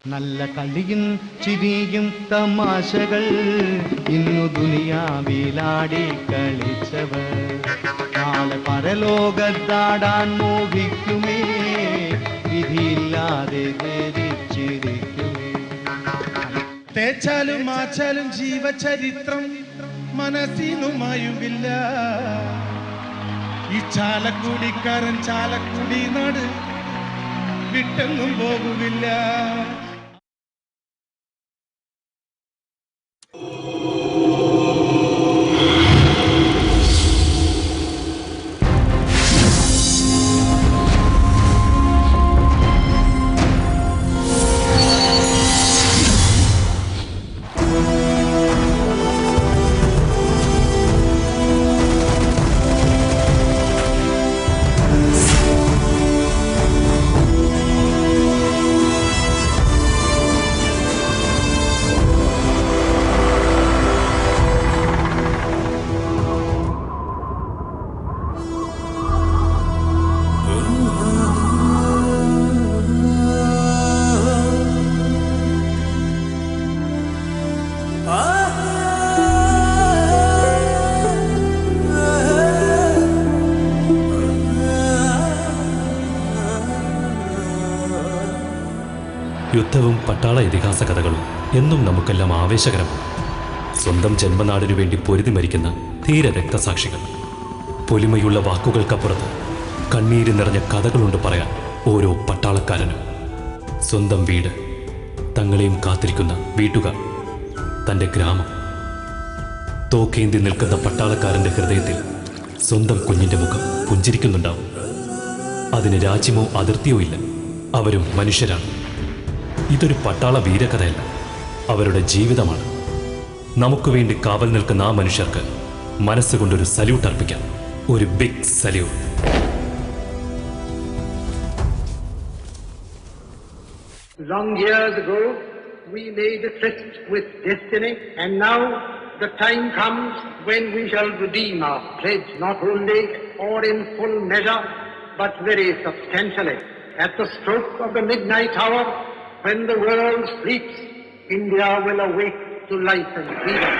നല്ല കളിയും ചിരിയും തമാശകൾ ഇന്നു ദുനിയാവിലാടി കളിച്ചവർ നാളെ പരലോകത്താടാൻ മോഹിക്കുമേ, വിധിയില്ലാതെ വേദിച്ചിരിക്കുമേ. തേച്ചാലും മാച്ചാലും ജീവചരിത്രം മനസ്സിനുമായുകില്ല. ഈ ചാലക്കുടിക്കാരൻ ചാലക്കുടി നാട് വിട്ടെങ്ങും പോകുകയില്ല. യുദ്ധവും പട്ടാള ഇതിഹാസ കഥകളും എന്നും നമുക്കെല്ലാം ആവേശകരമാണ്. സ്വന്തം ജന്മനാടിനു വേണ്ടി പൊരുതി മരിക്കുന്ന ധീര രക്തസാക്ഷികൾ. പൊലിമയുള്ള വാക്കുകൾക്കപ്പുറത്ത് കണ്ണീര് നിറഞ്ഞ കഥകളുണ്ട് പറയാൻ ഓരോ പട്ടാളക്കാരനും. സ്വന്തം വീട്, തങ്ങളെയും കാത്തിരിക്കുന്ന വീട്ടുകാർ, തൻ്റെ ഗ്രാമം. തോക്കേന്തി നിൽക്കുന്ന പട്ടാളക്കാരൻ്റെ ഹൃദയത്തിൽ സ്വന്തം കുഞ്ഞിൻ്റെ മുഖം പുഞ്ചിരിക്കുന്നുണ്ടാവും. അതിന് രാജ്യമോ അതിർത്തിയോ ഇല്ല. അവരും മനുഷ്യരാണ്. ഇതൊരു പട്ടാള വീരകഥയല്ല, അവരുടെ ജീവിതമാണ്. നമുക്ക് വേണ്ടി കാവൽ നിൽക്കുന്ന ആ മനുഷ്യർക്ക് മനസ്സുകൊണ്ടൊരു സല്യൂട്ട് അർപ്പിക്കാം. ഒരു big salute. Long years ago, we made a tryst with destiny, and now the time comes when we shall redeem our pledge, not only or in full measure, but very substantially. At the stroke of the midnight hour, when the world sleeps, India will awake to life and freedom.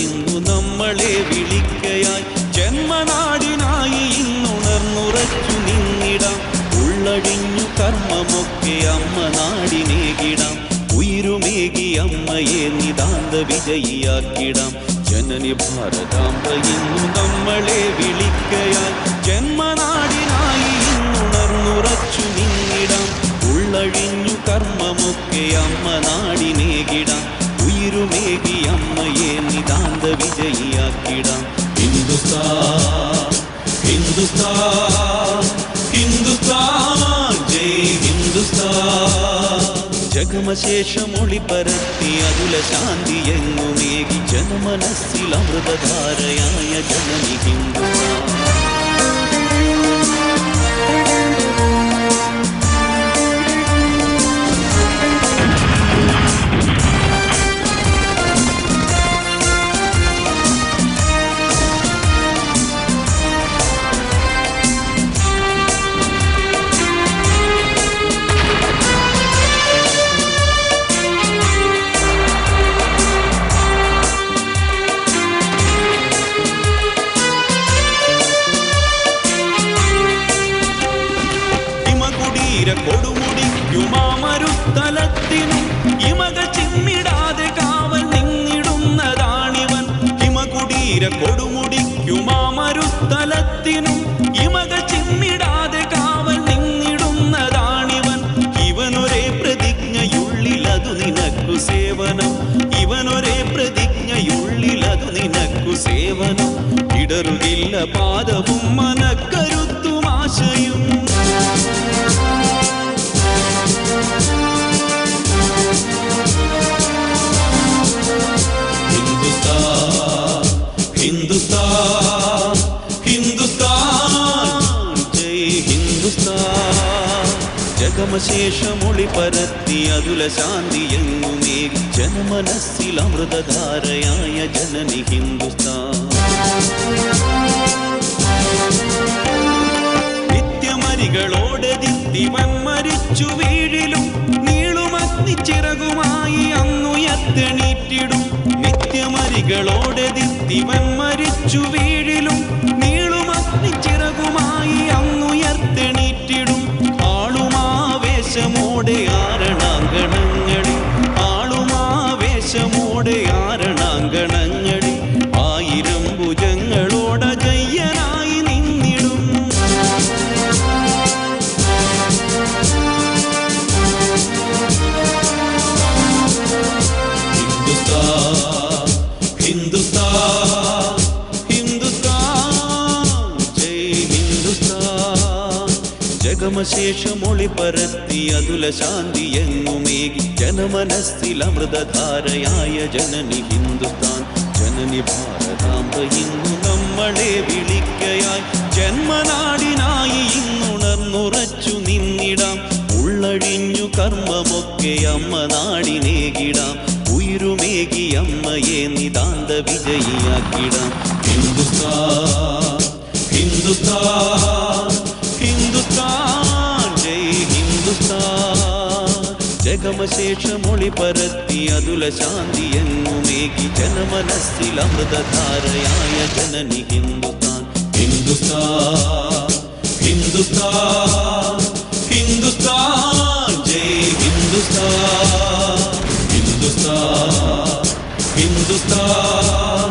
ഇന്നു നമ്മളെ വിളിക്കയായി ജന്മനാടിനായി ഇന്നുണർന്നുറച്ചു നിന്നിടാം. ഉള്ളടിഞ്ഞു കർമ്മമൊക്കെ അമ്മ നാടിനേകിടാം. ഉയിരുമേകി അമ്മയെ നിതാന്ത വിജയിയാക്കിടാം. ജനനി ഭാരതാംബ ഇന്നു നമ്മളെ വിളിക്കയായി ജന്മനാടിനായി ഇന്നുണർന്നുറച്ചു നിന്നിടാം. ഉള്ളഴിഞ്ഞു കർമ്മമൊക്കെ അമ്മ നാടിനേകിടാം. ഉയിരുമേകി അമ്മയെ നിതാന്ത വിജയിയാക്കിടാം. ഹിന്ദുസ്ഥാൻ ഹിന്ദുസ്ഥാൻ ഹിന്ദുസ്ഥാൻ ജയ് ഹിന്ദുസ്ഥാൻ. ജഗമശേഷമൊളി പരത്തി അതുല ശാന്തി എങ്ങുമേകി ജനമനസ്സിൽ അമൃതധാരയായ ജനനി ഹിന്ദുസ്ഥാൻ. കൊടുമുടിക്കുമാമരുസ്ഥലത്തിനും ഇമകൾ ചിമ്മിടാതെ കാവൽ നിന്നിടുന്നതാണിവൻ. ഇവനൊരേ പ്രതിജ്ഞയുള്ളിലതു നിനക്കു സേവനം, ഇവനൊരേ പ്രതിജ്ഞയുള്ളിലതു നിനക്കു സേവനം. ഇടറുകില്ല പാദവും മനക്കരുത്തും ആശയും. ഹിന്ദുസ്ഥാൻ ഹിന്ദുസ്ഥാൻ ജയ് ഹിന്ദുസ്ഥാൻ. ജഗമശേഷമൊളി പരത്തി അതുല ശാന്തി എങ്ങുമേകി ജനമനസ്സിൽ അമൃതധാരയായ ജനനി ഹിന്ദുസ്ഥാൻ. നിത്യമരികളോടെ ദിത്തിവൻ മരിച്ചു വീഴിലും നീളുമഗ്നിച്ചിറകുമായി അന്നുയർത്തെണീറ്റിടും. നിത്യമരികളോടെ ദിത്തിവൻ മരിച്ചു വീഴിലും നീളുമഗ്നിച്ചിറകുമായി അന്നുയർത്തെണീറ്റിടും. ആളുമാവേശമോടെ ആരണാങ്കണങ്ങളിൽ, ആളുമാവേശമോടെ ആരണാങ്കണങ്ങളിൽ ആയിരം ഭുജങ്ങളോടെ ജയ്യനായി നിന്നിടും. ഹിന്ദുസ്ഥാൻ ഹിന്ദുസ്ഥാൻ ജയ് ഹിന്ദുസ്ഥാൻ. ജഗമശേഷമൊളി പരത്തി അതുല ശാന്തി എങ്ങുമേകി ജനമനസ്സിൽ അമൃതധാരയായ ജനനി ഹിന്ദുസ്ഥാൻ. ജനനി ഭാരതാംബ ഇന്നു നമ്മളെ വിളിക്കയായി ജന്മനാടിനായി ഇന്നുണർന്നുറച്ചു നിന്നിടാം. ഉള്ളഴിഞ്ഞു കർമ്മമൊക്കെ അമ്മ നാടിനേകിടാം. ഉയരുമേകി അമ്മയെ നിതാന്ത വിജയിയാക്കിടാം. ഹിന്ദുസ്ഥാൻ ഹിന്ദുസ്ഥാൻ ഹിന്ദുസ്ഥാൻ ജയ് ഹിന്ദുസ്ഥാൻ. ജഗമശേഷമൊളി പരത്തി അതുല ശാന്തി എങ്ങുമേകി ജനമനസ്സിൽ അമൃതധാരയായ ജനനി ഹിന്ദുസ്ഥാൻ. ഹിന്ദുസ്ഥാൻ ഹിന്ദുസ്ഥാൻ ഹിന്ദുസ്ഥാൻ ജയ് ഹിന്ദുസ്ഥാൻ. ഹിന്ദുസ്ഥാൻ ഹിന്ദുസ്ഥാൻ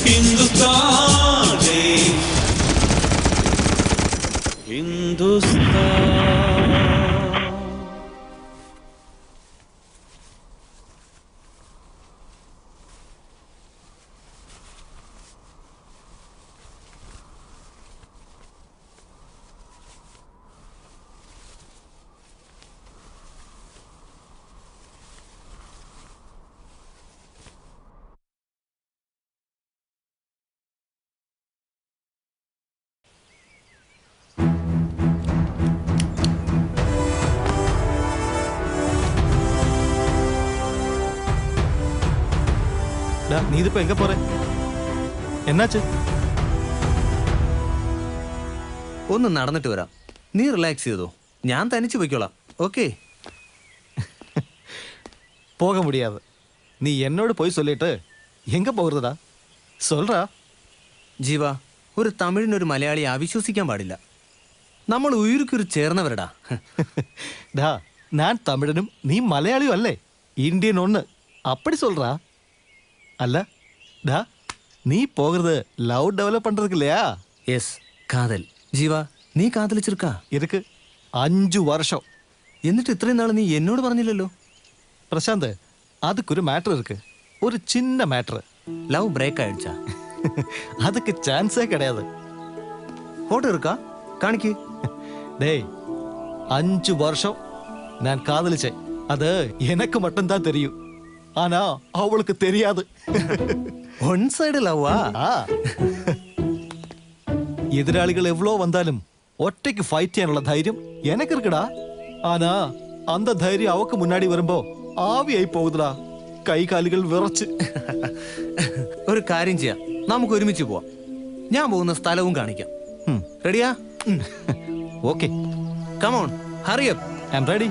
ഹിന്ദുസ്ഥാൻ ജയ് ഹിന്ദുസ്ഥാൻ. நீ இதுப்ப எங்க போற? என்னாச்சு? ഒന്ന് നടന്നിട്ട് വരാം. നീ റിലാക്സ് ചെയ്തോ, ഞാൻ തനിച്ച് പോയിക്കോളാം. ഓക്കെ? போக முடியாது. நீ என்னோட போய் சொல்லிட்டு எங்க போகிறதா சொல்றா. ജീവ, ഒരു തമിഴിനൊരു മലയാളിയെ അവിശ്വസിക്കാൻ പാടില്ല. നമ്മൾ ഉയർക്കൊരു ചേർന്നവരടാ. டா நான் தமிழனும் நீ மலையாளியும் அல்லே, இந்தியன் ஒன்று அப்படி சொல்றா. அல்ல டா நீ போகிறது லவ் டெவலப் பண்றதுக்கு இல்லையா? യെസ്, കാതൽ. ജീവ, നീ കാതലിച്ചിരിക്കാ? இருக்கு 5 வருஷம். എന്നിട്ട് ഇത്രയും നാൾ നീ എന്നോട് പറഞ്ഞില്ലല്ലോ. பிரசாந்த், அதுக்கு ஒரு மேட்டர் இருக்கு, ஒரு சின்ன மேட்டர். Love break ആയിടുച്ചാ? அதுக்கு சான்ஸே கிடையாது. ഫോട്ടോ എടുക്കാ? കാണിക്ക്. டேய் 5 வருஷம் நான் காதலிச்சேன். அது எனக்கு மட்டும்தான் தெரியும், ஆனா அவளுக்கு தெரியாது. One side ലവാ? எதிராளிகள் எவ்வளோ வந்தாலும் ஒற்றைக்கு ஃபைட் ചെയ്യാനുള്ള ധൈര്യം எனக்கு இருக்குடா. ஆனா அந்த ധൈര്യം அவக்கு முன்னாடி வரும்போ ആവിയായി പോകുന്നടാ, കൈകാലുകൾ വിറച്ച്. ഒരു കാര്യം ചെയ്യാം, നമുക്ക് ഒരുമിച്ച് പോവാം. ഞാൻ പോകുന്ന സ്ഥലവും കാണിക്കാം. റെഡിയാ? Okay, come on, hurry up. I am ready.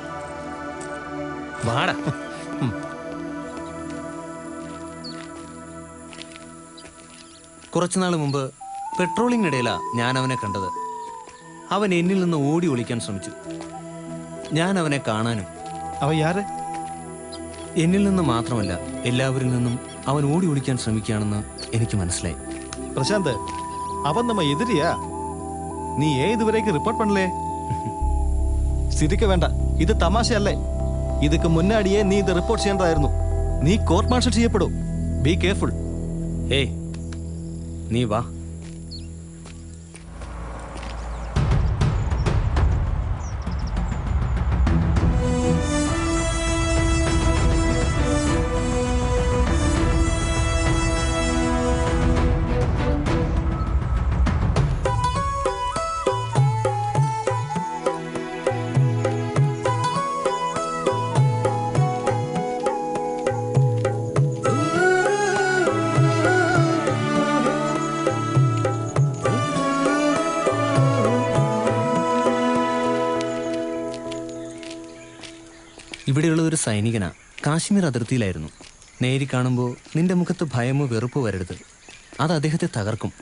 വാടാ. കുറച്ചുനാൾ മുമ്പ് പെട്രോളിങ്ങിനിടയിലാ ഞാൻ അവനെ കണ്ടത്. അവൻ എന്നിൽ നിന്ന് ഓടി ഒളിക്കാൻ ശ്രമിച്ചു. ഞാൻ അവനെ കാണാനും. അവ യാര്? എന്നിൽ നിന്ന് മാത്രമല്ല, എല്ലാവരിൽ നിന്നും അവൻ ഓടി ഒളിക്കാൻ ശ്രമിക്കുകയാണെന്ന് എനിക്ക് മനസ്സിലായി. பிரசாந்த் அவன் நம்ம எதிரியா? நீ ஏன் இதுவரைக்கும் ரிப்போர்ட் பண்ணலே? சிரிக்க வேண்டாம், இது தமாஷை அல்ல. இதுக்கு முன்னாடியே நீ இந்த ரிப்போர்ட் செய்யறதாയിരുന്നു. നീ കോർട്ട് മാർഷൽ ചെയ്യപ്പെടും. Be careful. ഏയ് നീ വാ. ഇവിടെയുള്ള ഒരു സൈനികനാ, കാശ്മീർ അതിർത്തിയിലായിരുന്നു. നേരി കാണുമ്പോൾ നിന്റെ മുഖത്ത് ഭയമോ വെറുപ്പോ വരരുത്, അത് അദ്ദേഹത്തെ തകർക്കും.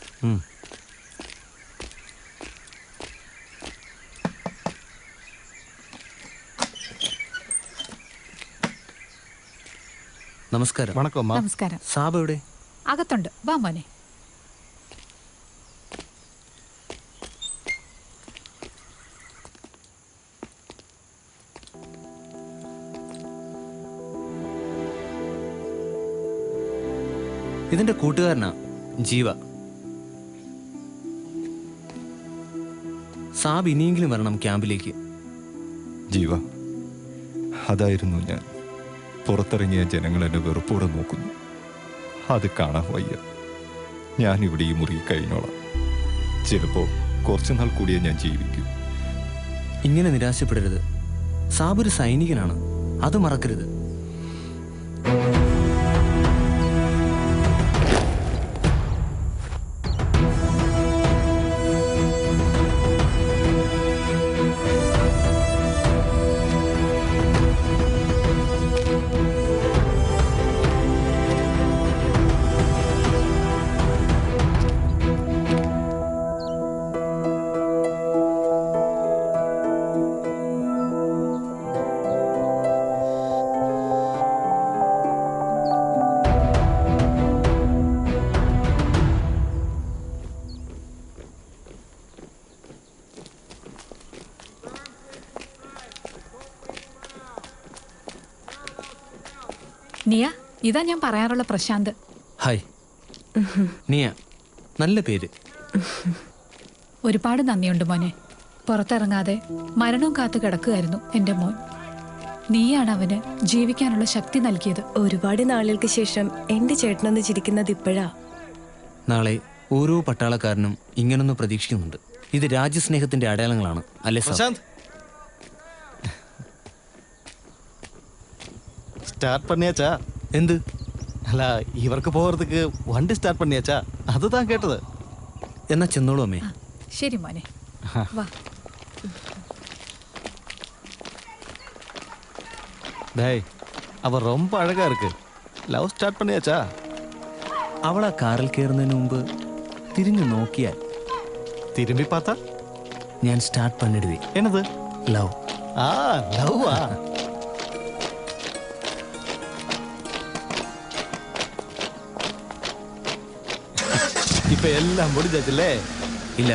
നമസ്കാരം. വണക്കം. നമസ്കാരം. സാബ് എവിടെ? അകത്തുണ്ട്, വാ മോനെ. ഇതിന്റെ കൂട്ടുകാരനാ ജീവ. സാബ് ഇനിയെങ്കിലും വരണം ക്യാമ്പിലേക്ക്. ജീവ, അതായിരുന്നു ഞാൻ. പുറത്തിറങ്ങിയ ജനങ്ങൾ എന്നെ വെറുപ്പോടെ നോക്കുന്നു. അത് കാണാൻ വയ്യ. ഞാനിവിടെ ഈ മുറി കഴിഞ്ഞോളാം. ചിലപ്പോൾ കുറച്ചുനാൾ കൂടിയേ ഞാൻ ജീവിക്കൂ. ഇങ്ങനെ നിരാശപ്പെടരുത്. സാബ് ഒരു സൈനികനാണ്, അത് മറക്കരുത്. നിയ, ഇതാ ഞാൻ പറയാറുള്ള പ്രശാന്ത്. ഹായ് നിയ, നല്ല പേര്. ഒരുപാട് നന്ദിയുണ്ട് മോനെ. പുറത്തിറങ്ങാതെ മരണവും കാത്തു കിടക്കുകയായിരുന്നു എൻ്റെ മോൻ. നീയാണ് അവന് ജീവിക്കാനുള്ള ശക്തി നൽകിയത്. ഒരുപാട് നാളുകൾക്ക് ശേഷം എന്റെ ചേട്ടനൊന്ന് ചിരിക്കുന്നത് ഇപ്പോഴാ. നാളെ ഓരോ പട്ടാളക്കാരനും ഇങ്ങനൊന്ന് പ്രതീക്ഷിക്കുന്നുണ്ട്. ഇത് രാജ്യസ്നേഹത്തിന്റെ അടയാളങ്ങളാണ് അല്ലേ സാർ? பிரசாந்த் ஸ்டார்ட் பண்ணியாச்சா? എന്ത്? അല്ല, ഇവർക്ക് പോகிறதுக்கு വണ്ടി സ്റ്റാർട്ട് பண்ணியாச்சா? അതുതാൻ കേട്ടത്. എന്നാ ചെന്നോളൂ അമ്മേ. ശരി മോനെ, വാ. டேய், அவ ரொம்ப அழகா இருக்கு. லவ் ஸ்டார்ட் பண்ணியாச்சா? അവൾ ആ കാറിൽ കയറുന്നതിന് മുമ്പ് തിരിഞ്ഞു നോക്കിയാൽ திரும்பி பார்த்தா ഞാൻ സ്റ്റാർട്ട് പണിടുവേ. என்னது? ലവ്. ஆ, லவ்வா? ഇപ്പൊ എല്ലാം മുടിച്ചല്ലേ? ഇല്ല,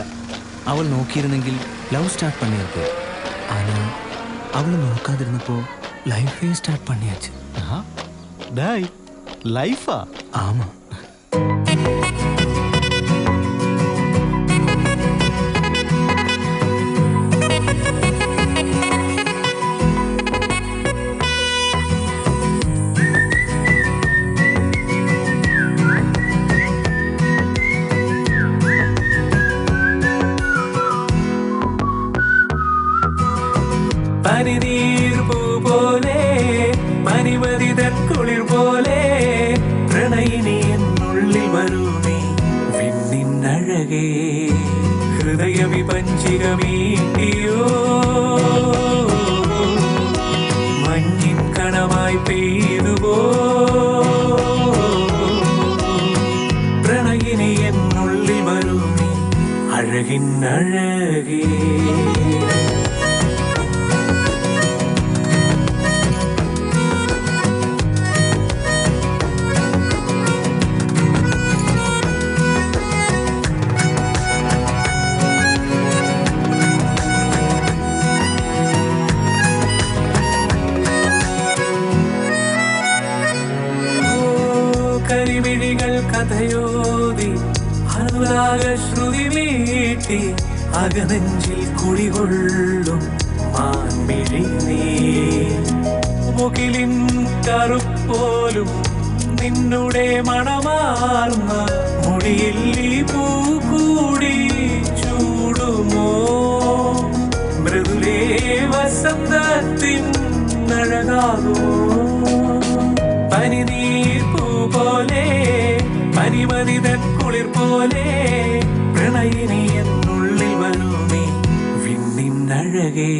അവൾ നോക്കിയിരുന്നെങ്കിൽ ലവ് സ്റ്റാർട്ട് പണിയാക്ക്. ആനാ അവൾ നോക്കാതിരുന്നപ്പോ ലൈഫേ സ്റ്റാർട്ട് പണിയാച്ച്. டேய், லைஃபா? ആമാ. പോലെ പനിമതിതൻ കുളിർ പോലെ പ്രണയിനി എന്നുള്ളിൽ വരൂ നീ വിണ്ണിന്നഴകേ ഹൃദയ വിപഞ്ചികമീട്ടിയോ മഞ്ഞിൻ കണമായി പെയ്തുവോ പ്രണയിനി എന്നുള്ളിൽ വരൂ നീ അഴകിന്നഴകേ. കരിമിഴികൾ കഥയോതി അനുരാഗശ്രുതി മീട്ടി അകനെഞ്ചിൽ കുടികൊള്ളും മാൻമിഴി നീ മുകിലിൻ കറുപ്പോലും നിന്നുടെ മണമാർന്ന മുടിയിൽ ഈ പൂ കൂടി ചൂടുമോ മൃദുലേ വസന്തത്തിൻ അഴകാകുമോ പനിനീർ പൂ പോലെ പനിമതിതൻ കുളിർ പോലെ പ്രണയിനി എന്നുള്ളിൽ വരൂ നീ വിണ്ണിന്നഴകേ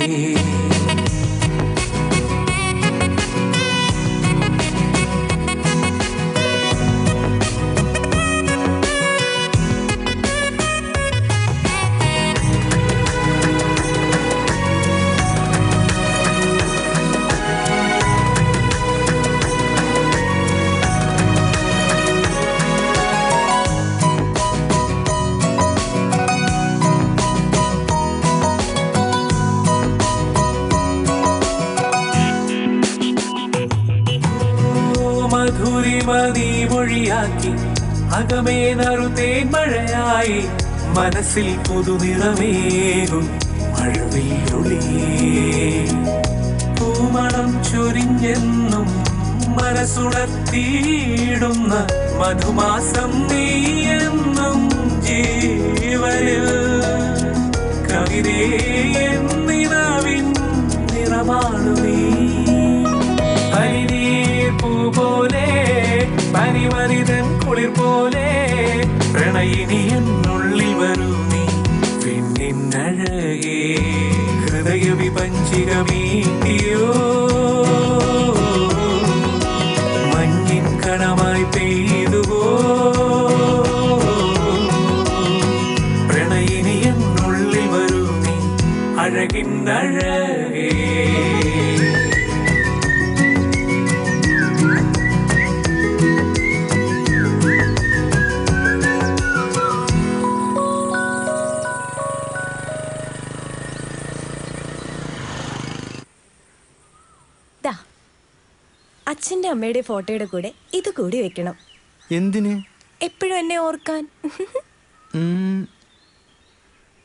മധുരിമതി മൊഴിയാക്കി അകമേ നറുതേൻ മഴയായി മനസ്സിൽ പുതുനിറമേകും മഴവില്ലൊളിയേ പൂമണം ചൊരിഞ്ഞെന്നും മനസ്സുണർത്തിയിടുന്ന മധുമാസം നീയെന്നും ജീവനിൽ കവിതേ എന്നിനാവിൻ നിറമാണു നീ പനിനീർ പോലെ പനിമനിതൻ കുളിർ പോലെ പ്രണയിനി എന്നുള്ളിൽ വരൂ നീ പിന്നിന്നഴകേ ഹൃദയ വിപഞ്ചികമീട്ടിയോ മഞ്ഞിൻ കണമായി പെയ്തുവോ പ്രണയിനി എന്നുള്ളിൽ വരൂ നീ അഴകിന്നഴകേ അച്ഛൻ്റെ അമ്മയുടെ ഫോട്ടോയുടെ കൂടെ ഇത് കൂടി വെക്കണം. എന്തിന്? എപ്പോഴും എന്നെ ഓർക്കാൻ.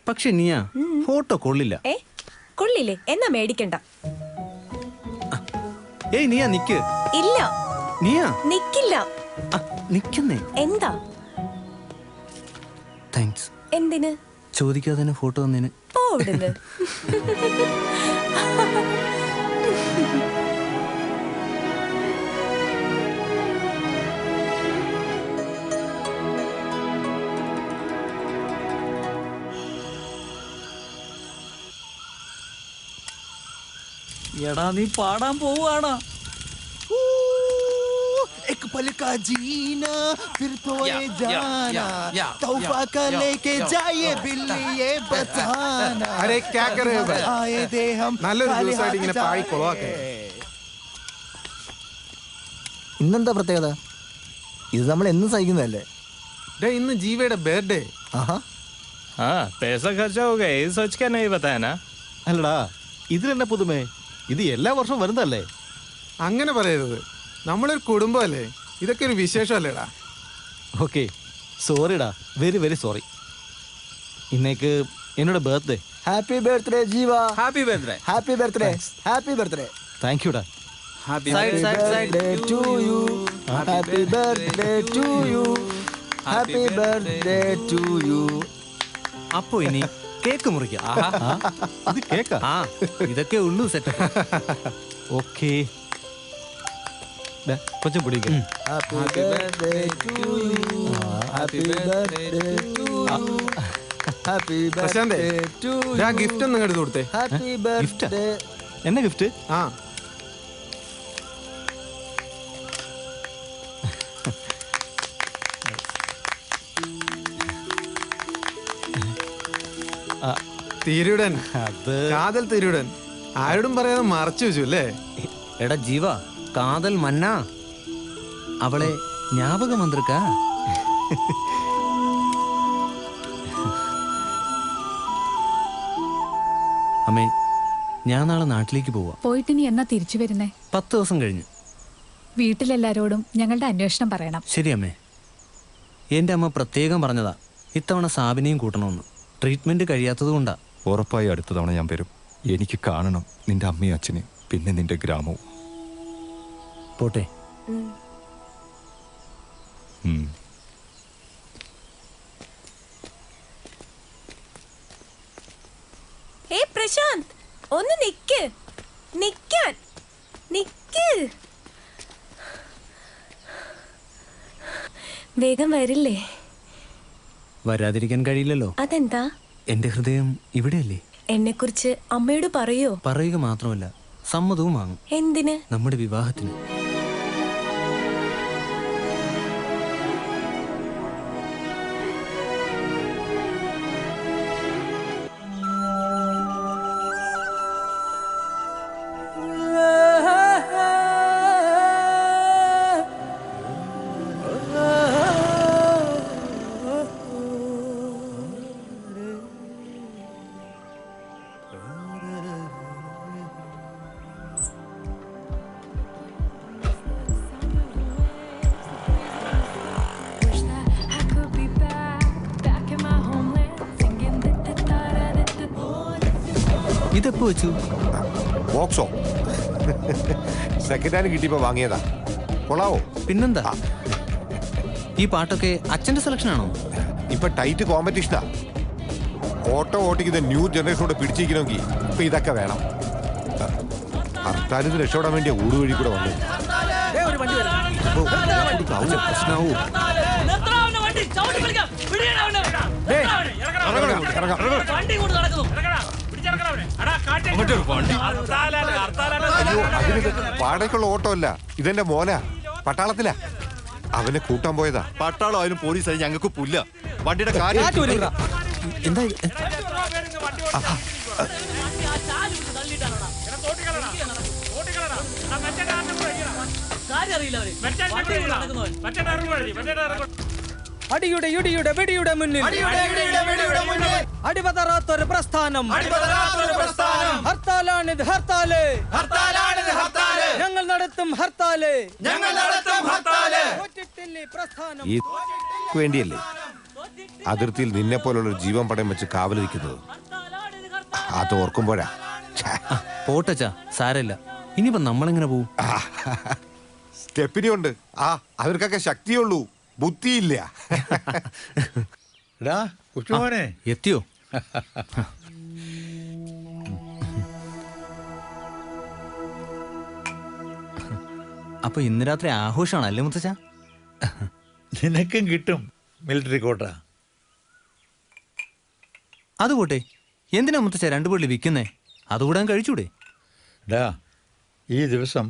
പക്ഷെ നീയാ ഫോട്ടോ കൊള്ളില്ല. കൊള്ളില്ലേ? എന്നാ മേടിക്കണ്ട. ഏയ് നീയാ നിക്ക്. ഇല്ല നീയാ നിക്കില്ല. നിക്കുന്നേ. എന്താ? താങ്ക്സ്. എന്തിന്? ചോദിക്കാതെ തന്നെ ഫോട്ടോ തന്നേന്. പോവിടുന്ന്. എടാ നീ പാടാൻ പോവാണോ? एक पल का जीना फिर तो ये जाना तौबा का लेके जाइए बिल्ली ये बताना. अरे क्या कर रहे हो भाई? आए दे हम നല്ലൊരു ദിവസമായിട്ട് ഇങ്ങനെ പാടി കൊളവാക്കേ. ഇന്നെന്താ പ്രത്യേകത? ഇത് നമ്മൾ എന്നും സഹിക്കുന്നതല്ലേ? ഇന്ന് ജീവയുടെ ബർത്ത്ഡേ. पैसा खर्चा हो गया ये सोच के नहीं बताया ना. അല്ലടാ ഇതിലെന്നെ പുതുമേ? ഇത് എല്ലാ വർഷവും വരുന്നതല്ലേ? അങ്ങനെ പറയരുത്, നമ്മളൊരു കുടുംബമല്ലേ, ഇതൊക്കെ ഒരു വിശേഷമല്ലേടാ. ഓക്കെ സോറിടാ, വെരി വെരി സോറി. ഇന്നേക്ക് എന്നോട് birthday. Happy birthday Jeeva. Happy birthday. Happy birthday. Happy birthday. Thank യുടാ. Happy birthday to you. Happy birthday to you. Happy birthday to you. അപ്പോ ഇനി കേക്ക് മുറിക്കാം. ഇത് കേക്കാ? ഇതൊക്കെ ഉള്ളൂ സെറ്റ്. ഓക്കെ കൊച്ചു പിടിക്കും. Happy birthday to you. Happy birthday to you. Happy പ്രശാന്തേ, ബർത്ത്ഡേ ടു ആ ഗിഫ്റ്റ് ഒന്ന് എടുത്ത് കൊടുത്തേ. Happy birthday. എന്നെ ഗിഫ്റ്റ്? ആ തിരുടൻ, കാതൽ തിരുടൻ. ആരോടും പറയാതെ മറച്ചു വെച്ചു അല്ലേ? എടാ ജീവ, കാതൽ മന്ന അവളെ ஞாபகம் வந்திருக்கா? അമ്മേ, ഞാൻ നാളെ നാട്ടിലേക്ക് പോവാ. പോയിട്ട് നീ എന്നാ തിരിച്ചു വരുന്നേ? 10 ദിവസം കഴിഞ്ഞ്. വീട്ടിലെല്ലാരോടും ഞങ്ങളുടെ അന്വേഷണം പറയണം. ശരി അമ്മേ. എൻ്റെ അമ്മ പ്രത്യേകം പറഞ്ഞതാ ഇത്തവണ സാബിനെയും കൂട്ടണമെന്ന്. ട്രീറ്റ്മെന്റ് കഴിയാത്തതുകൊണ്ടാ. ഉറപ്പായി അടുത്ത തവണ ഞാൻ വരും. എനിക്ക് കാണണം നിന്റെ അമ്മയും അച്ഛനെയും, പിന്നെ നിന്റെ ഗ്രാമവും. പോട്ടെ. പ്രശാന്ത്, ഒന്ന് നിക്ക്. വേഗം വരില്ലേ? വരാതിരിക്കാൻ കഴിയില്ലല്ലോ. അതെന്താ? എന്റെ ഹൃദയം ഇവിടെയല്ലേ. എന്നെ കുറിച്ച് അമ്മയോട് പറയോ? പറയുക മാത്രമല്ല, സമ്മതവും വാങ്ങും. എന്തിന്? നമ്മുടെ വിവാഹത്തിന്. ഇതെപ്പോ വെച്ചു? ബോക്സോ? സെക്കൻഡ് ഹാൻഡ് കിട്ടിയപ്പോ വാങ്ങിയതാ. കൊള്ളാവോ? പിന്നെന്താ. ഈ പാട്ടൊക്കെ അച്ഛന്റെ സെലക്ഷൻ ആണോ? ഇപ്പൊ ടൈറ്റ് കോമ്പറ്റീഷനാ. ഓട്ടോ ഓട്ടിക്കുന്ന ന്യൂ ജനറേഷനോട് പിടിച്ചിരിക്കണമെങ്കിൽ ഇപ്പൊ ഇതൊക്കെ വേണം. ഹർത്താലിന് രക്ഷപ്പെടാൻ വേണ്ടിയ ഊടുവഴി കൂടെ വന്നു. പ്രശ്നമാവൂ. വാടകയ്ക്കുള്ള ഓട്ടോ അല്ല, ഇതെന്റെ മോനാ. പട്ടാളത്തിലാ. അവനെ കൂട്ടാൻ പോയതാ. പട്ടാളം അതിനും പോലീസായി ഞങ്ങൾക്ക് പുല്ല. വണ്ടിയുടെ കാര്യം എന്താ? അടിയുടെ ഇടിയുടെ വെടിയുടെ മുന്നിൽ അടിപതറാത്തൊരു പ്രസ്ഥാനം. ഹർത്താലാണിത് ഹർത്താല്. ഞങ്ങൾ നടത്തും ഹർത്താല്. ഈ വേണ്ടിയല്ലേ അതിർത്തിയിൽ നിന്നെ പോലുള്ള ജീവൻ പടയം വെച്ച് കാവലിരിക്കുന്നത്. അത് ഓർക്കുമ്പോഴാ. പോട്ടച്ചാ, സാരമില്ല. ഇനിയിപ്പോ നമ്മളെങ്ങനെ പോവും? സ്റ്റെപ്പിനി ഉണ്ട്. അവർക്കൊക്കെ ശക്തിയുള്ളൂ, ബുദ്ധിയില്ല. എത്തിയോ? അപ്പൊ ഇന്ന് രാത്രി ആഘോഷമാണല്ലേ മുത്തച്ഛ? നിനക്കും കിട്ടും മിലിറ്ററി കോട്ട. അത് പോട്ടെ, എന്തിനാ മുത്തച്ഛ രണ്ടു പുള്ളി വിൽക്കുന്നേ? അതുകൂടാൻ കഴിച്ചൂടെ? ഡാ, ഈ ദിവസം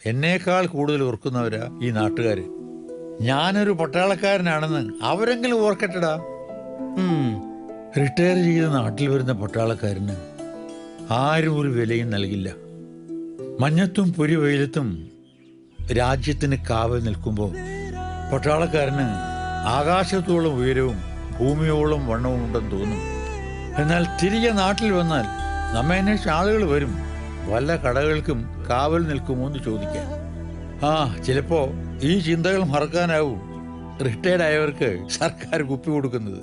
എന്നേക്കാൾ കൂടുതൽ ഓർക്കുന്നവരാ ഈ നാട്ടുകാർ. ഞാനൊരു പട്ടാളക്കാരനാണെന്ന് അവരെങ്കിലും ഓർക്കട്ടടാ. റിട്ടയർ ചെയ്ത് നാട്ടിൽ വരുന്ന പട്ടാളക്കാരന് ആരും ഒരു വിലയും നൽകില്ല. മഞ്ഞത്തും പൊരി വെയിലത്തും രാജ്യത്തിന് കാവൽ നിൽക്കുമ്പോൾ പട്ടാളക്കാരന് ആകാശത്തോളം ഉയരവും ഭൂമിയോളം വണ്ണവും ഉണ്ടെന്ന് തോന്നും. എന്നാൽ തിരികെ നാട്ടിൽ വന്നാൽ നമ്മെ അന്വേഷിച്ച ആളുകൾ വരും. വല്ല കടകൾക്കും കാവൽ നിൽക്കുമോ എന്ന് ചോദിക്കാൻ. ചിലപ്പോ ഈ ചിന്തകൾ മറക്കാനാവും റിട്ടയർഡ് ആയവർക്ക് സർക്കാർ കുപ്പി കൊടുക്കുന്നത്.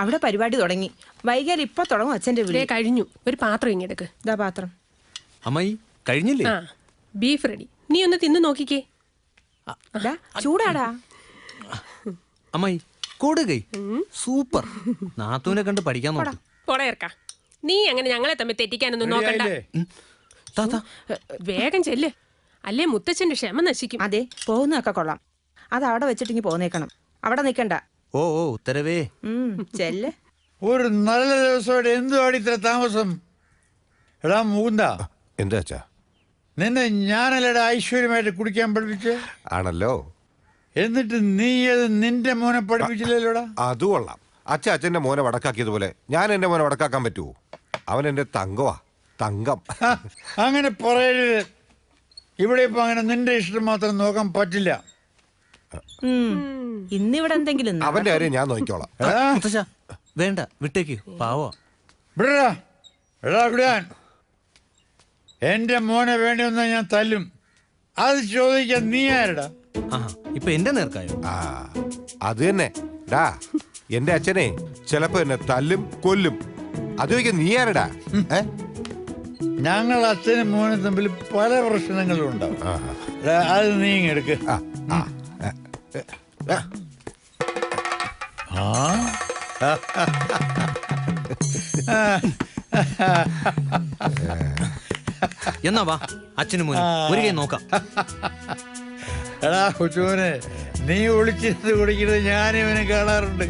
അവിടെ പരിപാടി തുടങ്ങി. വൈകാൽ ഇപ്പൊ തുടങ്ങും. അച്ഛന്റെ വിളി കഴിഞ്ഞു. ഒരു പാത്രം ഇങ്ങെടുക്ക്. ഇതാ പാത്രം. അമ്മായി കഴിഞ്ഞില്ലേ? Beef ready. നീ ഒന്ന് തിന്നു നോക്കിക്കേ. ചൂടാടാ. അമ്മായി കൊടുകൈ സൂപ്പർ. നാത്തൂനെ കണ്ട് പഠിക്കാൻ നോക്കും. പോടേർക്കാ, നീ അങ്ങനെ ഞങ്ങളെ തമ്മിൽ തെറ്റിക്കാനൊന്നും നോക്കണ്ട. വേഗം ചെല്ല്, അല്ലേ മുത്തച്ഛന്റെ ക്ഷമ നശിക്കും. അതെ, പോകുന്നതൊക്കെ കൊള്ളാം. അത് അവിടെ വെച്ചിട്ടിങ്ങി പോന്നേക്കണം. അവിടെ നിക്കണ്ട. ഓ ഉത്തരവേ. ചെല്ല്. ഒരു നല്ല ദിവസം എന്തുവാടി ഇത്ര താമസം? എടാ മുകുന്ദ, എന്താ അച്ഛാ? നിന്നെ ഞാനല്ലടാ ഐശ്വര്യമായിട്ട് കുടിക്കാൻ പഠിപ്പിച്ച് ആണല്ലോ. എന്നിട്ട് നീ അത് നിന്റെ മോനെ പഠിപ്പിച്ചില്ലല്ലോടാ. അത് കൊള്ളാം. അച്ഛൻ്റെ മോനെ വടക്കാക്കിയതുപോലെ ഞാൻ എന്റെ മോനെ വടക്കാക്കാൻ പറ്റുമോ? അവൻ എന്റെ തങ്കവാ, തങ്കം. അങ്ങനെ പറയരുത്. ഇവിടെ ഇപ്പൊ അങ്ങനെ നിന്റെ ഇഷ്ടം മാത്രം നോക്കാൻ പറ്റില്ല. ഇന്നിവിടെ എന്തെങ്കിലും അവന്റെ കാര്യം ഞാൻ നോക്കിക്കോളാം. വേണ്ട, വിട്ടേക്ക്. പാവോ. എന്റെ മോനെ വേണ്ടി വന്നാൽ ഞാൻ തല്ലും. അത് ചോദിക്കാൻ നീ ആരടാ? ഇപ്പൊ എന്റെ നേർക്കായോ? അത് തന്നെ ഡാ, എന്റെ അച്ഛനെ ചിലപ്പോ എന്നെ തല്ലും കൊല്ലും. അത് ചോദിക്കാൻ നീ ആരടാ? ഞങ്ങൾ അച്ഛനും മോനും തമ്മിൽ പല പ്രശ്നങ്ങളും ഉണ്ടാവും. അത് നീ എടുക്ക. എന്നാ വാ അച്ഛനും മോനും ഒരു കൈ നോക്കാം. എടാ കൊച്ചുമോനെ, നീ ഒളിച്ചിരുന്ന് കുടിക്കുന്നത് ഞാൻ ഇവനെ കാണാറുണ്ട്.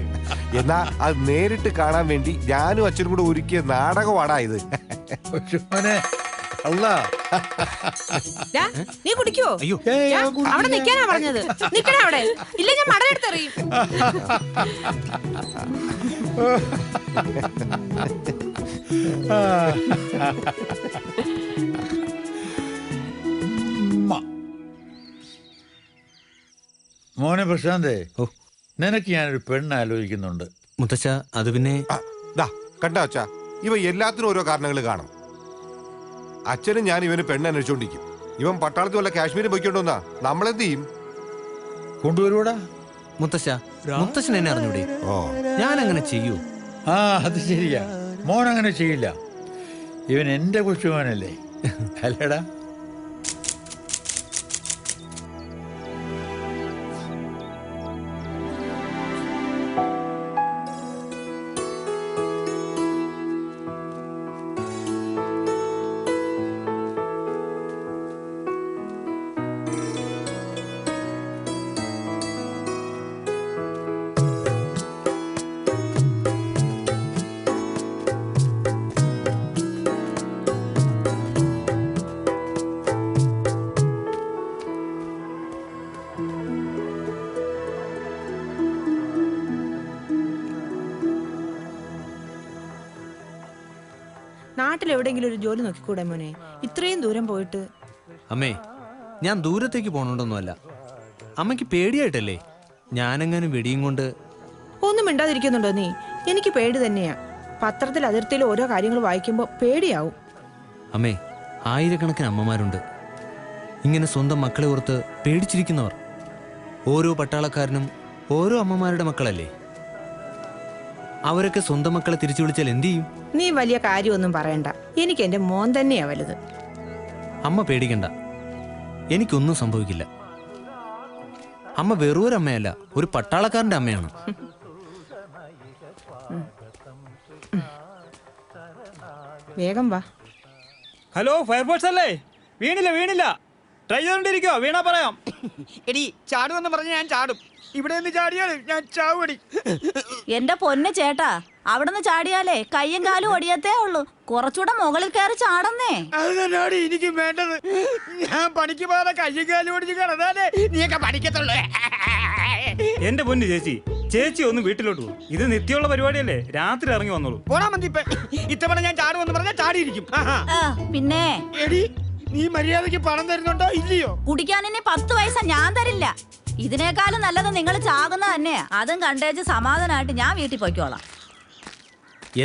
എന്നാ അത് നേരിട്ട് കാണാൻ വേണ്ടി ഞാനും അച്ഛനും കൂടെ ഒരുക്കിയ നാടകമാടാ ഇത്. കൊച്ചുമോനെ അല്ല, നീ കുടിക്കോ? അവിടെ നിൽക്കാനാ പറഞ്ഞത്. നിക്കണ അവിടെ, ഇല്ല ഞാൻ മടലെടുത്തെറിയും. മോനെ പ്രശാന്തേ, നിനക്ക് ഞാനൊരു പെണ്ണ് ആലോചിക്കുന്നുണ്ട്. മുത്തച്ഛ, അത് പിന്നെ കണ്ടോ അച്ഛാ, ഇവ എല്ലാത്തിനും ഓരോ കാരണങ്ങൾ കാണും. അച്ഛനും ഞാൻ ഇവന് പെണ്ണ് അന്വേഷിച്ചോണ്ടിരിക്കും. ഇവൻ പട്ടാളത്തിൽ വല്ല കാശ്മീരിൽ പോയിക്കൊണ്ടുവന്നാ നമ്മളെന്ത് ചെയ്യും? കൊണ്ടുവരൂടാ മുത്തശ്ശ, മുത്തശ്ശൻ എന്നെ അറിഞ്ഞൂടെ? ഞാൻ അങ്ങനെ ചെയ്യൂ? അത് ശരിയാ, മോൻ അങ്ങനെ ചെയ്യില്ല. ഇവൻ എന്റെ കൊച്ചുമോനല്ലേ, അല്ലേടാ? നാട്ടിലെവിടെയെങ്കിലും ഒരു ജോലി നോക്കിക്കൂടെ മോനെ? ഇത്രയും ദൂരം പോയിട്ട്. അമ്മേ, ഞാൻ ദൂരത്തേക്ക് പോണോണ്ടൊന്നുമല്ല. അമ്മയ്ക്ക് പേടിയായിട്ടല്ലേ? ഞാനെങ്ങാനും വെടിയും കൊണ്ട്. ഒന്നും മിണ്ടാതിരിക്കുന്നുണ്ടോ നീ? എനിക്ക് പേടി തന്നെയാ. പത്രത്തിൽ അതിർത്തിയിൽ ഓരോ കാര്യങ്ങൾ വായിക്കുമ്പോ പേടിയാവും. അമ്മേ, ആയിരക്കണക്കിന് അമ്മമാരുണ്ട് ഇങ്ങനെ സ്വന്തം മക്കളെ ഓർത്ത് പേടിച്ചിരിക്കുന്നവർ. ഓരോ പട്ടാളക്കാരനും ഓരോ അമ്മമാരുടെ മക്കളല്ലേ? അവരൊക്കെ സ്വന്തം മക്കളെ തിരിച്ചു വിളിച്ചാൽ എന്ത് ചെയ്യും? നീ വലിയ കാര്യമൊന്നും പറയണ്ട. എനിക്ക് എന്റെ മോൻ തന്നെയാ വലുത്. അമ്മ പേടിക്കണ്ട, എനിക്കൊന്നും സംഭവിക്കില്ല. അമ്മ വെറൊരു അമ്മയല്ല, ഒരു പട്ടാളക്കാരന്റെ അമ്മയാണ്. വേഗം വാ. ഹലോ, ഫയർഫോഴ്സ് അല്ലേ? വീണില്ല. ട്രൈ ചെയ്തോണ്ടിരിക്കോ? വീണാ പറയാം. എടി ചാടുമെന്ന് പറഞ്ഞ് ഞാൻ ചാടും. ഇവിടെ നിന്ന് ചാടിയാൽ ഞാൻ ചാവടി. എന്റെ പൊന്ന് ചേട്ടാ, അവിടുന്ന് ചാടിയാലേ കയ്യും കാലും ഒടിയത്തേ ഉള്ളൂ. കുറച്ചുകൂടെ മുകളിൽ കയറി ചാടന്നേ. അത് തന്നെയാണ് എനിക്കും വേണ്ടത്. ഞാൻ പണിക്ക് പോകാതെ കയ്യും കാലും ഒടിച്ച് കിടന്നാലേ നീയൊക്കെ പഠിക്കത്തുള്ളൂ. എന്റെ പൊന്ന് ചേച്ചി ഒന്ന് വീട്ടിലോട്ട് പോകും. ഇത് നിത്യമുള്ള പരിപാടിയല്ലേ, രാത്രി ഇറങ്ങി വന്നോളൂ. പോടാ മന്തിപ്പ. ഇത്തവണ ഞാൻ ചാടുമെന്ന് പറഞ്ഞാൽ ചാടിയിരിക്കും. പിന്നെ എടി, നീ മര്യാദക്ക് പണം തരുന്നുണ്ടോ ഇല്ലയോ? കുടിക്കാൻ ഇനി 10 പൈസ ഞാൻ തരില്ല. ഇതിനേക്കാളും നല്ലത് നിങ്ങൾ ചാകുന്ന തന്നെയാ. അതും കണ്ടേച്ച് സമാധാനമായിട്ട് ഞാൻ വീട്ടിൽ പോയിക്കോളാം.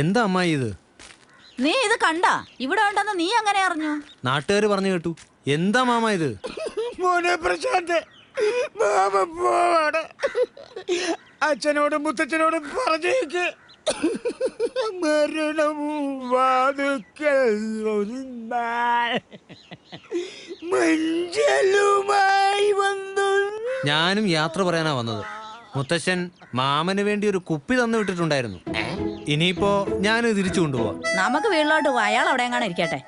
എന്താ അമ്മായി ഇത്? നീ ഇത് കണ്ട ഇവിടെ ഉണ്ടെന്ന് നീ അങ്ങനെ അറിഞ്ഞു? നാട്ടുകാര് പറഞ്ഞു കേട്ടു. എന്താ മാമ ഇത്? മോനെ പ്രശാന്ത്, മാമ പോവാണ്. അച്ഛനോടും മുത്തച്ഛനോടും പറഞ്ഞേക്ക്. മരണവും മഞ്ചലുമായി വന്നു. ഞാനും യാത്ര പറയാനാ വന്നത്. മുത്തശ്ശൻ മാമന് വേണ്ടി ഒരു കുപ്പി തന്നു വിട്ടിട്ടുണ്ടായിരുന്നു. ഇനിയിപ്പോ ഞാൻ തിരിച്ചു കൊണ്ടുപോവാ. നമുക്ക് വീട്ടിലോട്ട് പോവാ. അയാൾ അവിടെ എങ്ങാനും ഇരിക്കട്ടെ.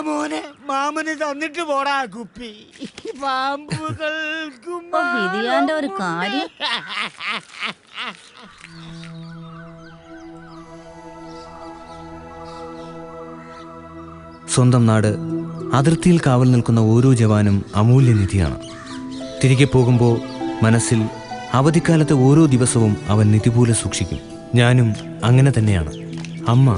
മോനെ, മാമന് തന്നിട്ട് പോടാ കുപ്പി. പാമ്പുകൾക്കും ഇതിയാന്റെ ഒരു കാര്യം. സ്വന്തം നാട്, അതിർത്തിയിൽ കാവൽ നിൽക്കുന്ന ഓരോ ജവാനും അമൂല്യനിധിയാണ്. തിരികെ പോകുമ്പോൾ മനസ്സിൽ അവധിക്കാലത്തെ ഓരോ ദിവസവും അവൻ നിധി പോലെ സൂക്ഷിക്കും. ഞാനും അങ്ങനെ തന്നെയാണ്. അമ്മ,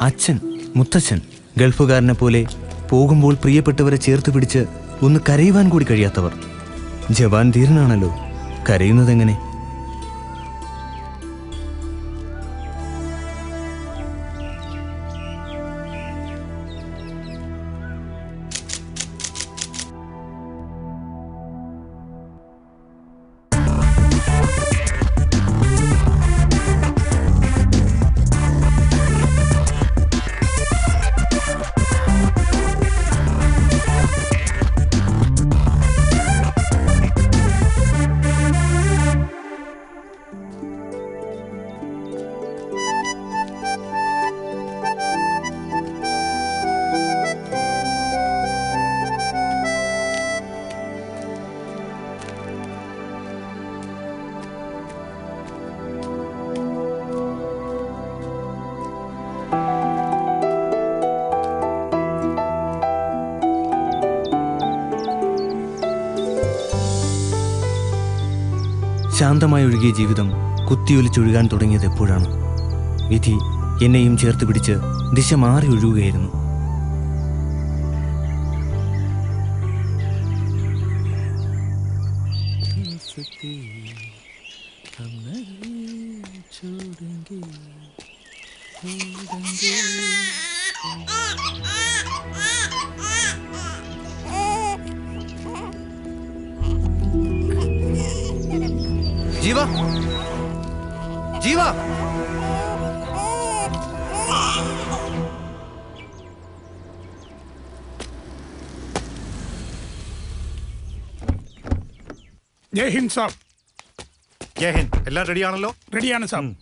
അച്ഛൻ, മുത്തച്ഛൻ, ഗൾഫുകാരനെ പോലെ പോകുമ്പോൾ പ്രിയപ്പെട്ടവരെ ചേർത്ത് പിടിച്ച് ഒന്ന് കരയുവാൻ കൂടി കഴിയാത്തവർ. ജവാൻ ധീരനാണല്ലോ, കരയുന്നതെങ്ങനെ? ശാന്തമായി ഒഴുകിയ ജീവിതം കുത്തിയൊലിച്ചൊഴുകാൻ തുടങ്ങിയത് എപ്പോഴാണ്? വിധി എന്നെയും ചേർത്ത് പിടിച്ച് ദിശ മാറി ഒഴുകുകയായിരുന്നു. ജീവ ജീവ ജയ് ഹിന്ദ് സാബ്. ജയ് ഹിന്ദ്. എല്ലാം റെഡിയാണല്ലോ? റെഡിയാണ് സാബ്.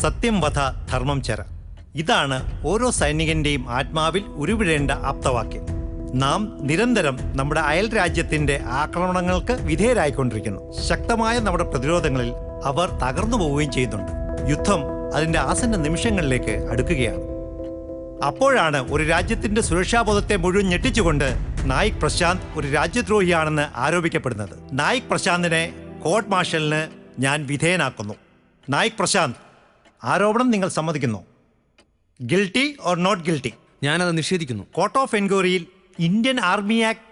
സത്യം വധ ധർമ്മം ചര. ഇതാണ് ഓരോ സൈനികന്റെയും ആത്മാവിൽ ഉരുവിടേണ്ട ആപ്തവാക്യം. നാം നിരന്തരം നമ്മുടെ അയൽ രാജ്യത്തിന്റെ ആക്രമണങ്ങൾക്ക് വിധേയരായിക്കൊണ്ടിരിക്കുന്നു. ശക്തമായ നമ്മുടെ പ്രതിരോധങ്ങളിൽ അവർ തകർന്നു പോവുകയും ചെയ്യുന്നുണ്ട്. യുദ്ധം അതിന്റെ ആസന്ന നിമിഷങ്ങളിലേക്ക് അടുക്കുകയാണ്. അപ്പോഴാണ് ഒരു രാജ്യത്തിന്റെ സുരക്ഷാബോധത്തെ മുഴുവൻ ഞെട്ടിച്ചുകൊണ്ട് നായിക് പ്രശാന്ത് ഒരു രാജ്യദ്രോഹിയാണെന്ന് ആരോപിക്കപ്പെടുന്നത്. നായിക് പ്രശാന്തിനെ കോർട്ട് മാർഷലിന് ഞാൻ വിധേയനാക്കുന്നു. നായിക് പ്രശാന്ത്, ആരോപണം നിങ്ങൾ സമ്മതിക്കുന്നു? Guilty or not guilty? ഞാനത് നിഷേധിക്കുന്നു. കോർട്ട് ഓഫ് എൻക്വയറിയിൽ Indian army act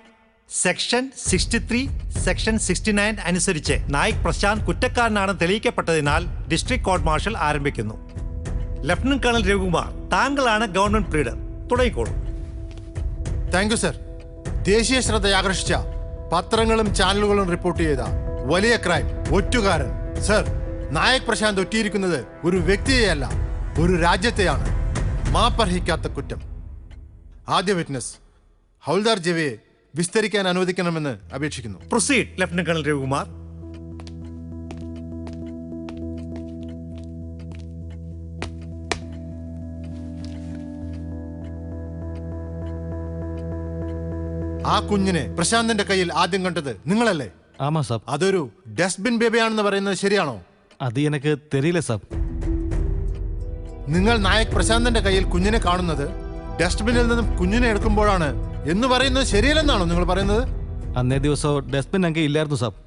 section 63, section 69 അനുസരിച്ച് നായിക് പ്രശാന്ത് കുറ്റക്കാരനാണ് തെളിയിക്കപ്പെട്ടതിനാൽ ഡിസ്ട്രിക്ട് കോർട്ട് മാർഷൽ ആരംഭിക്കുന്നു. ലഫ്റ്റനന്റ് കേണൽ രവികുമാർ, താങ്കളാണ് ഗവൺമെന്റ് പ്രീഡർ. തുടങ്ങിക്കോളൂ. Thank you sir. ദേശീയ ശ്രദ്ധ ആകർഷിച്ച പത്രങ്ങളും ചാനലുകളും റിപ്പോർട്ട് ചെയ്ത വലിയ ക്രൈം, ഒറ്റുകാരൻ. സർ, നായക് പ്രശാന്ത് ഒറ്റിയിരിക്കുന്നത് ഒരു വ്യക്തിയെയല്ല, ഒരു രാജ്യത്തെയാണ്. മാപ്പർഹിക്കാത്ത കുറ്റം. ആദ്യ വിറ്റ്നസ് ഹൗൽദാർ ജെവയെ വിസ്തരിക്കാൻ അനുവദിക്കണമെന്ന് അപേക്ഷിക്കുന്നു. Proceed lieutenant colonel Ravikumar. ആ കുഞ്ഞിനെ പ്രശാന്തിന്റെ കയ്യിൽ ആദ്യം കണ്ടത് നിങ്ങളല്ലേ? ആമാ സാബ്. അതൊരു ഡസ്റ്റ്ബിൻ ബേബിയാണെന്ന് പറയുന്നത് ശരിയാണോ? അത് എനിക്ക് തെരിയില്ല സാബ്. നിങ്ങൾ നായക് പ്രശാന്തിന്റെ കയ്യിൽ കുഞ്ഞിനെ കാണുന്നത് ഡസ്റ്റ്ബിനിൽ നിന്നും കുഞ്ഞിനെ എടുക്കുമ്പോഴാണ് എന്ന് പറയുന്നത് ശരിയല്ലെന്നാണോ നിങ്ങൾ പറയുന്നത്? അന്നേ ദിവസം ഡസ്റ്റ്ബിൻ അങ്ങ് ഇല്ലായിരുന്നു സാബ്.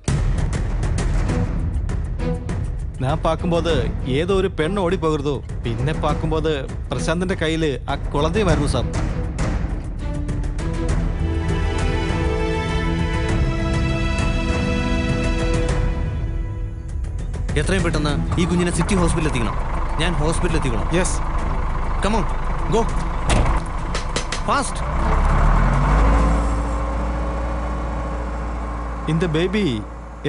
ഞാൻ പാക്കുമ്പോൾ ഏതോ ഒരു പെണ്ണ് ഓടിപ്പോകരുതോ. പിന്നെ പാക്കുമ്പോൾ പ്രശാന്തിന്റെ കയ്യിൽ ആ കുളതയുമായിരുന്നു സാബ്. എത്രയും പെട്ടെന്ന് ഈ കുഞ്ഞിനെ സിറ്റി ഹോസ്പിറ്റലിൽ എത്തിക്കണം. ഞാൻ ഹോസ്പിറ്റലിൽ എത്തിക്കണം. Yes, come on, go fast. இந்த பேபி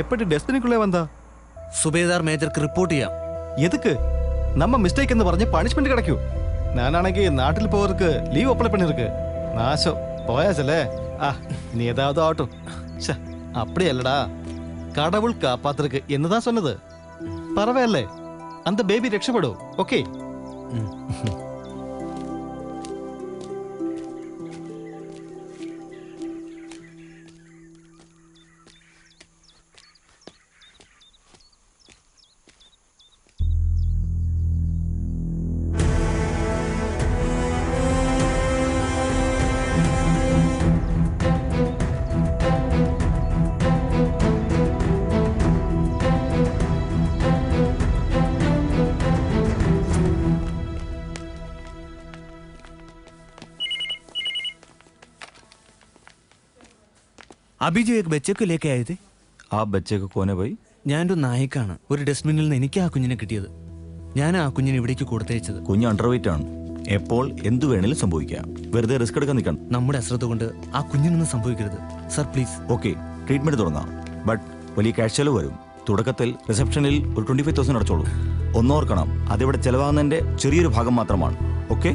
எப்படி டெஸ்டினிக்குள்ளே வந்தா? സുബേദാർ മേജർക്ക് റിപ്പോർട്ട് ചെയ്യാം. எதுக்கு? நம்ம மிஸ்டேக் എന്ന് പറഞ്ഞ് പണിഷ്മെന്റ് கிடைக்கும். நானாണെങ്കിൽ നാട്ടിൽ പോവർക്ക് ലീവ് അപ്ലൈ பண்ணிருக்கு. നാശം പോയാച്ചല്ലേ. நீ ஏதாவது ஆகட்டும். அப்படி இல்லடா, கடவுள் காப்பாத்திருக்கு என்னதான் சொன்னது. பரவாயில்லை, அந்த பேபி രക്ഷപ്പെടും. ஓகே. अभी जो एक बच्चे को लेके आए थे. आप बच्चे को कौन है भाई? ഞാനൊരു നായിക്കാണ്. ഒരു ഡസ്റ്റ്ബിനിൽ നിന്ന് എനിക്ക് ആ കുഞ്ഞിനെ കിട്ടിയത്. ഞാൻ ആ കുഞ്ഞിനെ ഇവിടേക്ക് കൊടുത്തയച്ചത്. കുഞ്ഞ് അണ്ടർവെയിറ്റ് ആണ്. എപ്പോൾ എന്തു വേണേലും സംഭവിക്കാം. വെറുതെ റിസ്ക് എടുക്കാൻ നിൽക്കണം. നമ്മുടെ അശ്രദ്ധ കൊണ്ട് ആ കുഞ്ഞിനൊന്നും സംഭവിക്കരുത് സർ, പ്ലീസ്. ഓക്കെ, ട്രീറ്റ്മെന്റ് തുടങ്ങാം. ബട്ട് വലിയ ക്യാഷ് ചെലവ് വരും. തുടക്കത്തിൽ റിസപ്ഷനിൽ ഒരു 25,000 അടച്ചോളൂ. ഒന്നോർക്കണം, അതിവിടെ ചെലവാകുന്നതിന്റെ ചെറിയൊരു ഭാഗം മാത്രമാണ്. ഓക്കെ.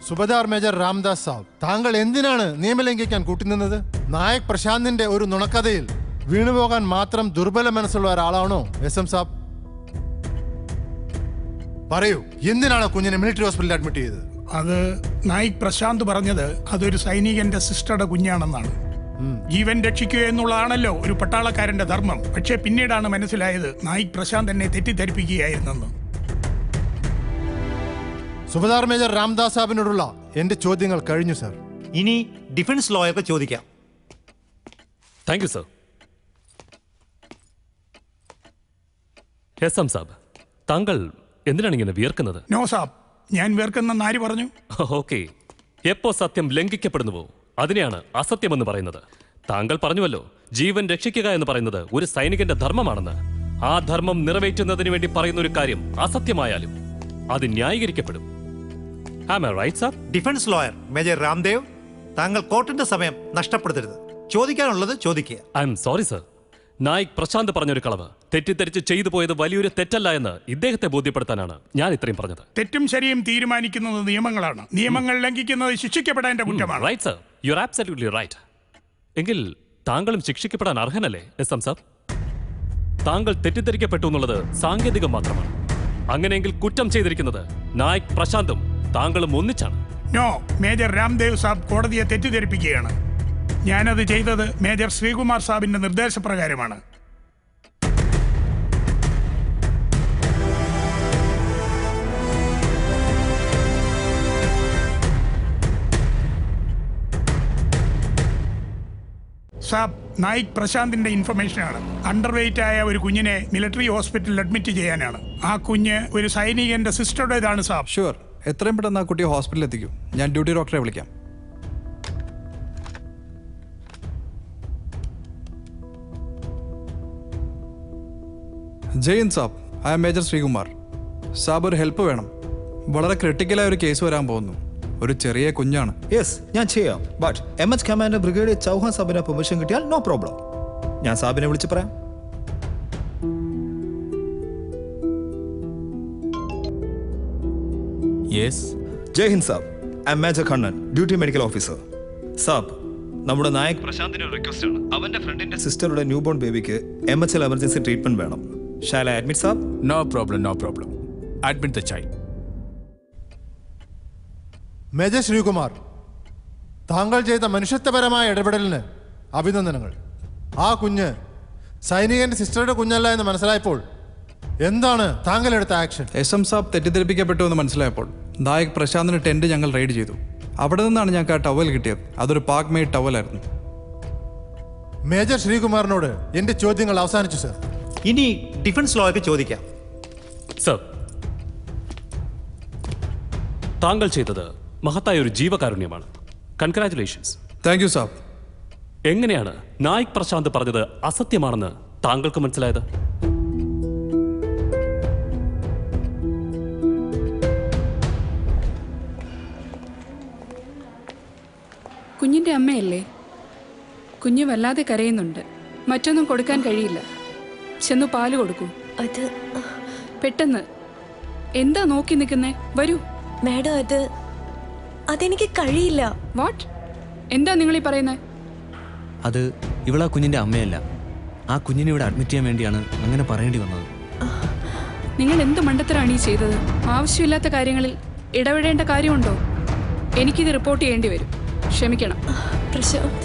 സുബേദാർ മേജർ രാംദാസ് സാബ്, താങ്കൾ എന്തിനാണ് നിയമലംഘിക്കാൻ കൂട്ടുനിന്നത്? നായക് പ്രശാന്തിന്റെ ഒരു നുണക്കഥയിൽ വീണുപോകാൻ മാത്രം ദുർബല മനസ്സുള്ള ഒരാളാണോ SM സാബ്? പറയൂ, എന്തിനാണ് കുഞ്ഞിനെ മിലിറ്ററി ഹോസ്പിറ്റലിൽ അഡ്മിറ്റ് ചെയ്തത്? അത് നായിക് പ്രശാന്ത് പറഞ്ഞത് അതൊരു സൈനികന്റെ സിസ്റ്ററുടെ കുഞ്ഞാണെന്നാണ്. ജീവൻ രക്ഷിക്കുക എന്നുള്ളതാണല്ലോ ഒരു പട്ടാളക്കാരന്റെ ധർമ്മം. പക്ഷേ പിന്നീടാണ് മനസ്സിലായത് നായിക് പ്രശാന്ത് എന്നെ തെറ്റിദ്ധരിപ്പിക്കുകയായിരുന്നെന്ന്. സുബേദാർ മേജർ രാംദാസ് സാബിനോടുള്ള എന്റെ ചോദ്യങ്ങൾ കഴിഞ്ഞു സർ. ഇനി ഡിഫൻസ് ലോയർക്ക് ചോദിക്കാം. Thank you sir. എസ് സാബ്, താങ്കൾ എന്തിനാണ് ഇങ്ങനെ വിയർക്കുന്നത്? നോ സാബ്, ഞാൻ വിയർക്കുന്ന ആര് പറഞ്ഞു? ഓക്കെ, എപ്പോ സത്യം ലംഘിക്കപ്പെടുന്നുവോ അതിനെയാണ് അസത്യമെന്ന് പറയുന്നത്. താങ്കൾ പറഞ്ഞുവല്ലോ, ജീവൻ രക്ഷിക്കുക എന്ന് പറയുന്നത് ഒരു സൈനികന്റെ ധർമ്മമാണെന്ന്. ആ ധർമ്മം നിറവേറ്റുന്നതിന് വേണ്ടി പറയുന്ന ഒരു കാര്യം അസത്യമായാലും അത് ന്യായീകരിക്കപ്പെടും. ഡിഫൻസ് ലോയർ മേജർ രാംദേവ്, താങ്കൾ കോർട്ടിന്റെ സമയം നഷ്ടപ്പെടുത്തരുത്. ചോദിക്കാനുള്ളത് ചോദിക്കുക. I am sorry sir. Naik Prashant പറഞ്ഞൊരു കളവ് തെറ്റിദ്ധരിച്ച് ചെയ്തു പോയത് വലിയൊരു തെറ്റല്ല എന്ന് ഇദ്ദേഹത്തെ ബോധ്യപ്പെടുത്താനാണ് ഞാൻ ഇത്രയും പറഞ്ഞത്. തെറ്റും ശരിയും തീരുമാനിക്കുന്നത് നിയമങ്ങളാണ്. നിയമങ്ങൾ ലംഘിക്കുന്നത് ശിക്ഷിക്കപ്പെടേണ്ട കുറ്റമാണ്. Right sir, you are absolutely right. എങ്കിൽ താങ്കളും ശിക്ഷിക്കപ്പെടാൻ അർഹനല്ലേ എസ് സാബ്? താങ്കൾ തെറ്റിദ്ധരിക്കപ്പെട്ടു എന്നുള്ളത് സാങ്കേതികം മാത്രമാണ്. അങ്ങനെയെങ്കിൽ കുറ്റം ചെയ്തിരിക്കുന്നത് നായിക് പ്രശാന്തും താങ്കളും ഒന്നിച്ചാണ്. നോ, മേജർ രാംദേവ് സാബ് കോടതിയെ തെറ്റിദ്ധരിപ്പിക്കുകയാണ്. ഞാനത് ചെയ്തത് മേജർ ശ്രീകുമാർ സാബിന്റെ നിർദ്ദേശപ്രകാരമാണ്. സാബ്, നായിക് പ്രശാന്തിന്റെ ഇൻഫർമേഷനാണ്. അണ്ടർവെയ്റ്റ് ആയ ഒരു കുഞ്ഞിനെ മിലിറ്ററി ഹോസ്പിറ്റലിൽ അഡ്മിറ്റ് ചെയ്യാനാണ്. ആ കുഞ്ഞ് ഒരു സൈനികന്റെ സിസ്റ്ററുടേതാണ് സാബ്. ഷുവർ, എത്രയും പെട്ടെന്ന് ആ കുട്ടിയെ ഹോസ്പിറ്റലിൽ എത്തിക്കും. ഞാൻ ഡ്യൂട്ടി ഡോക്ടറെ വിളിക്കാം. ജയൻ സാബ്, ഐ ആം മേജർ ശ്രീകുമാർ. സാബ്, ഒരു ഹെൽപ്പ് വേണം. വളരെ ക്രിട്ടിക്കലായ ഒരു കേസ് വരാൻ പോകുന്നു. ഒരു ചെറിയ കുഞ്ഞാണ്. യെസ്, ഞാൻ ചെയ്യാം. But MH commander brigadier Chauhan സാബിന് പെർമിഷൻ കിട്ടിയാൽ നോ പ്രോബ്ലം. ഞാൻ സാബിനെ വിളിച്ച് പറയാം. യെസ്. ജയ് ഹിന്ദ് സാബ്, I am major Kannan, duty medical officer. സാബ്, നമ്മുടെ നായക് പ്രശാന്തിന്റെ റിക്വസ്റ്റ് ആണ്. അവന്റെ ഫ്രണ്ടിന്റെ സിസ്റ്ററുടെ ന്യൂ ബോൺ ബേബിക്ക് MHL എമർജൻസി ട്രീറ്റ്മെന്റ് വേണം. ഷാൽ ഐ അഡ്മിറ്റ് സാബ്? No problem, no problem. Admit the child. Major Sreekumar, താങ്കൾ ചെയ്ത മനുഷ്യത്വപരമായ ഇടപെടലിന് അഭിനന്ദനങ്ങൾ. ആ കുഞ്ഞ് സൈനികന്റെ സിസ്റ്ററുടെ കുഞ്ഞല്ല എന്ന് മനസ്സിലായപ്പോൾ എന്താണ് താങ്കൾ എടുത്ത ആക്ഷൻ? SM സാബ് തെറ്റിദ്ധരിപ്പിക്കപ്പെട്ടു എന്ന് മനസ്സിലായപ്പോൾ നായക് പ്രശാന്തിന്റെ ടെന്റ് ഞങ്ങൾ റെയ്ഡ് ചെയ്തു. അവിടെ നിന്നാണ് ഞങ്ങൾക്ക് ആ ടവൽ കിട്ടിയത്. അതൊരു പാക് മെയ്ഡ് ടവലായിരുന്നു. മേജർ ശ്രീകുമാറിനോട് എന്റെ ചോദ്യങ്ങൾ അവസാനിച്ചു സർ. ഇനി ഡിഫൻസ് ലോയ്ക്ക് ചോദിക്കാം. സർ, താങ്കൾ ചെയ്തത് മഹത്തായ ഒരു ജീവകാരുണ്യമാണ്. കൺഗ്രാറ്റുലേഷൻസ്. താങ്ക് യു സാബ്. എങ്ങനെയാണ് നായിക് പ്രശാന്ത് പറഞ്ഞത് അസത്യമാണെന്ന് താങ്കൾക്ക് മനസ്സിലായത്? കുഞ്ഞിന്റെ അമ്മയല്ലേ? കുഞ്ഞ് വല്ലാതെ കരയുന്നുണ്ട്. മറ്റൊന്നും കൊടുക്കാൻ കഴിയില്ല. ചെന്നു പാല് കൊടുക്കൂ. അത് പെട്ടെന്ന്. എന്താ നോക്കി നിൽക്കുന്നേ? വരൂ. മാഡം, അതെനിക്ക് കഴിയില്ല. വാട്ട്? എന്താ നിങ്ങളീ പറയുന്നത്? അത് ഇവളാ കുഞ്ഞിന്റെ അമ്മയല്ല. ആ കുഞ്ഞിനെ ഇവിടെ അഡ്മിറ്റ് ചെയ്യാൻ വേണ്ടിയാണ് അങ്ങനെ പറയേണ്ടി വന്നത്. നിങ്ങൾ എന്ത് മണ്ടത്തരാണ് ഈ ചെയ്തത്? ആവശ്യമില്ലാത്ത കാര്യങ്ങളിൽ ഇടപെടേണ്ട കാര്യമുണ്ടോ? എനിക്കിത് റിപ്പോർട്ട് ചെയ്യേണ്ടി വരും. ക്ഷമിക്കണം. പ്രശാന്ത്,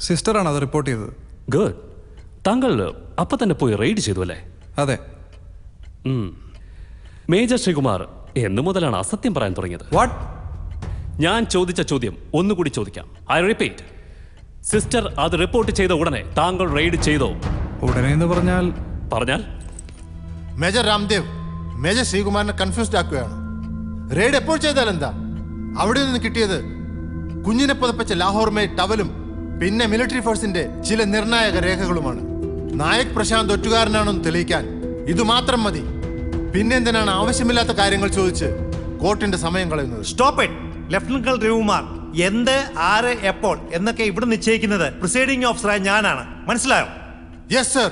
സിസ്റ്ററാണ് അത് റിപ്പോർട്ട് ചെയ്തത്. ഗുഡ്. താങ്കൾ അപ്പൊ തന്നെ പോയി റെയ്ഡ് ചെയ്തു അല്ലേ? അതെ. മേജർ ശ്രീകുമാർ എന്നു മുതലാണ് അസത്യം പറയാൻ തുടങ്ങിയത്? വാട്ട്? ഞാൻ ചോദിച്ച ചോദ്യം ഒന്നുകൂടി ചോദിക്കാം. I repeat. സിസ്റ്റർ അത് റിപ്പോർട്ട് ചെയ്ത ഉടനെ താങ്കൾ റെയ്ഡ് ചെയ്തോ? ഉടനെ എന്ന് പറഞ്ഞാൽ മേജർ രാംദേവ് മേജർ ശ്രീകുമാറിനെ കൺഫ്യൂസ്ഡ് ആക്കുകയാണ്. റെയ്ഡ് എപ്പോൾ ചെയ്താൽ എന്താ? അവിടെ നിന്ന് കിട്ടിയത് കുഞ്ഞിനെ പുതപ്പിച്ച ലാഹോർ മെയ്ഡ് ടവലും പിന്നെ മിലിറ്ററി ഫോഴ്സിന്റെ ചില നിർണായക രേഖകളുമാണ്. നായക് പ്രശാന്ത് ഒറ്റുകാരനാണെന്ന് തെളിയിക്കാൻ ഇത് മാത്രം മതി. പിന്നെന്തിനാണ് ആവശ്യമില്ലാത്ത കാര്യങ്ങൾ ചോദിച്ച് കോർട്ടിന്റെ സമയം കളയുന്നത്? Stop it. ലഫ്റ്റനന്റ് രവികുമാർ, എന്ത്, ആര്, എപ്പോൾ എന്നൊക്കെ ഇവിടെ നിശ്ചയിക്കുന്നത് പ്രിസൈഡിംഗ് ഓഫീസറായ ഞാനാണ്. മനസ്സിലായോ? Yes sir.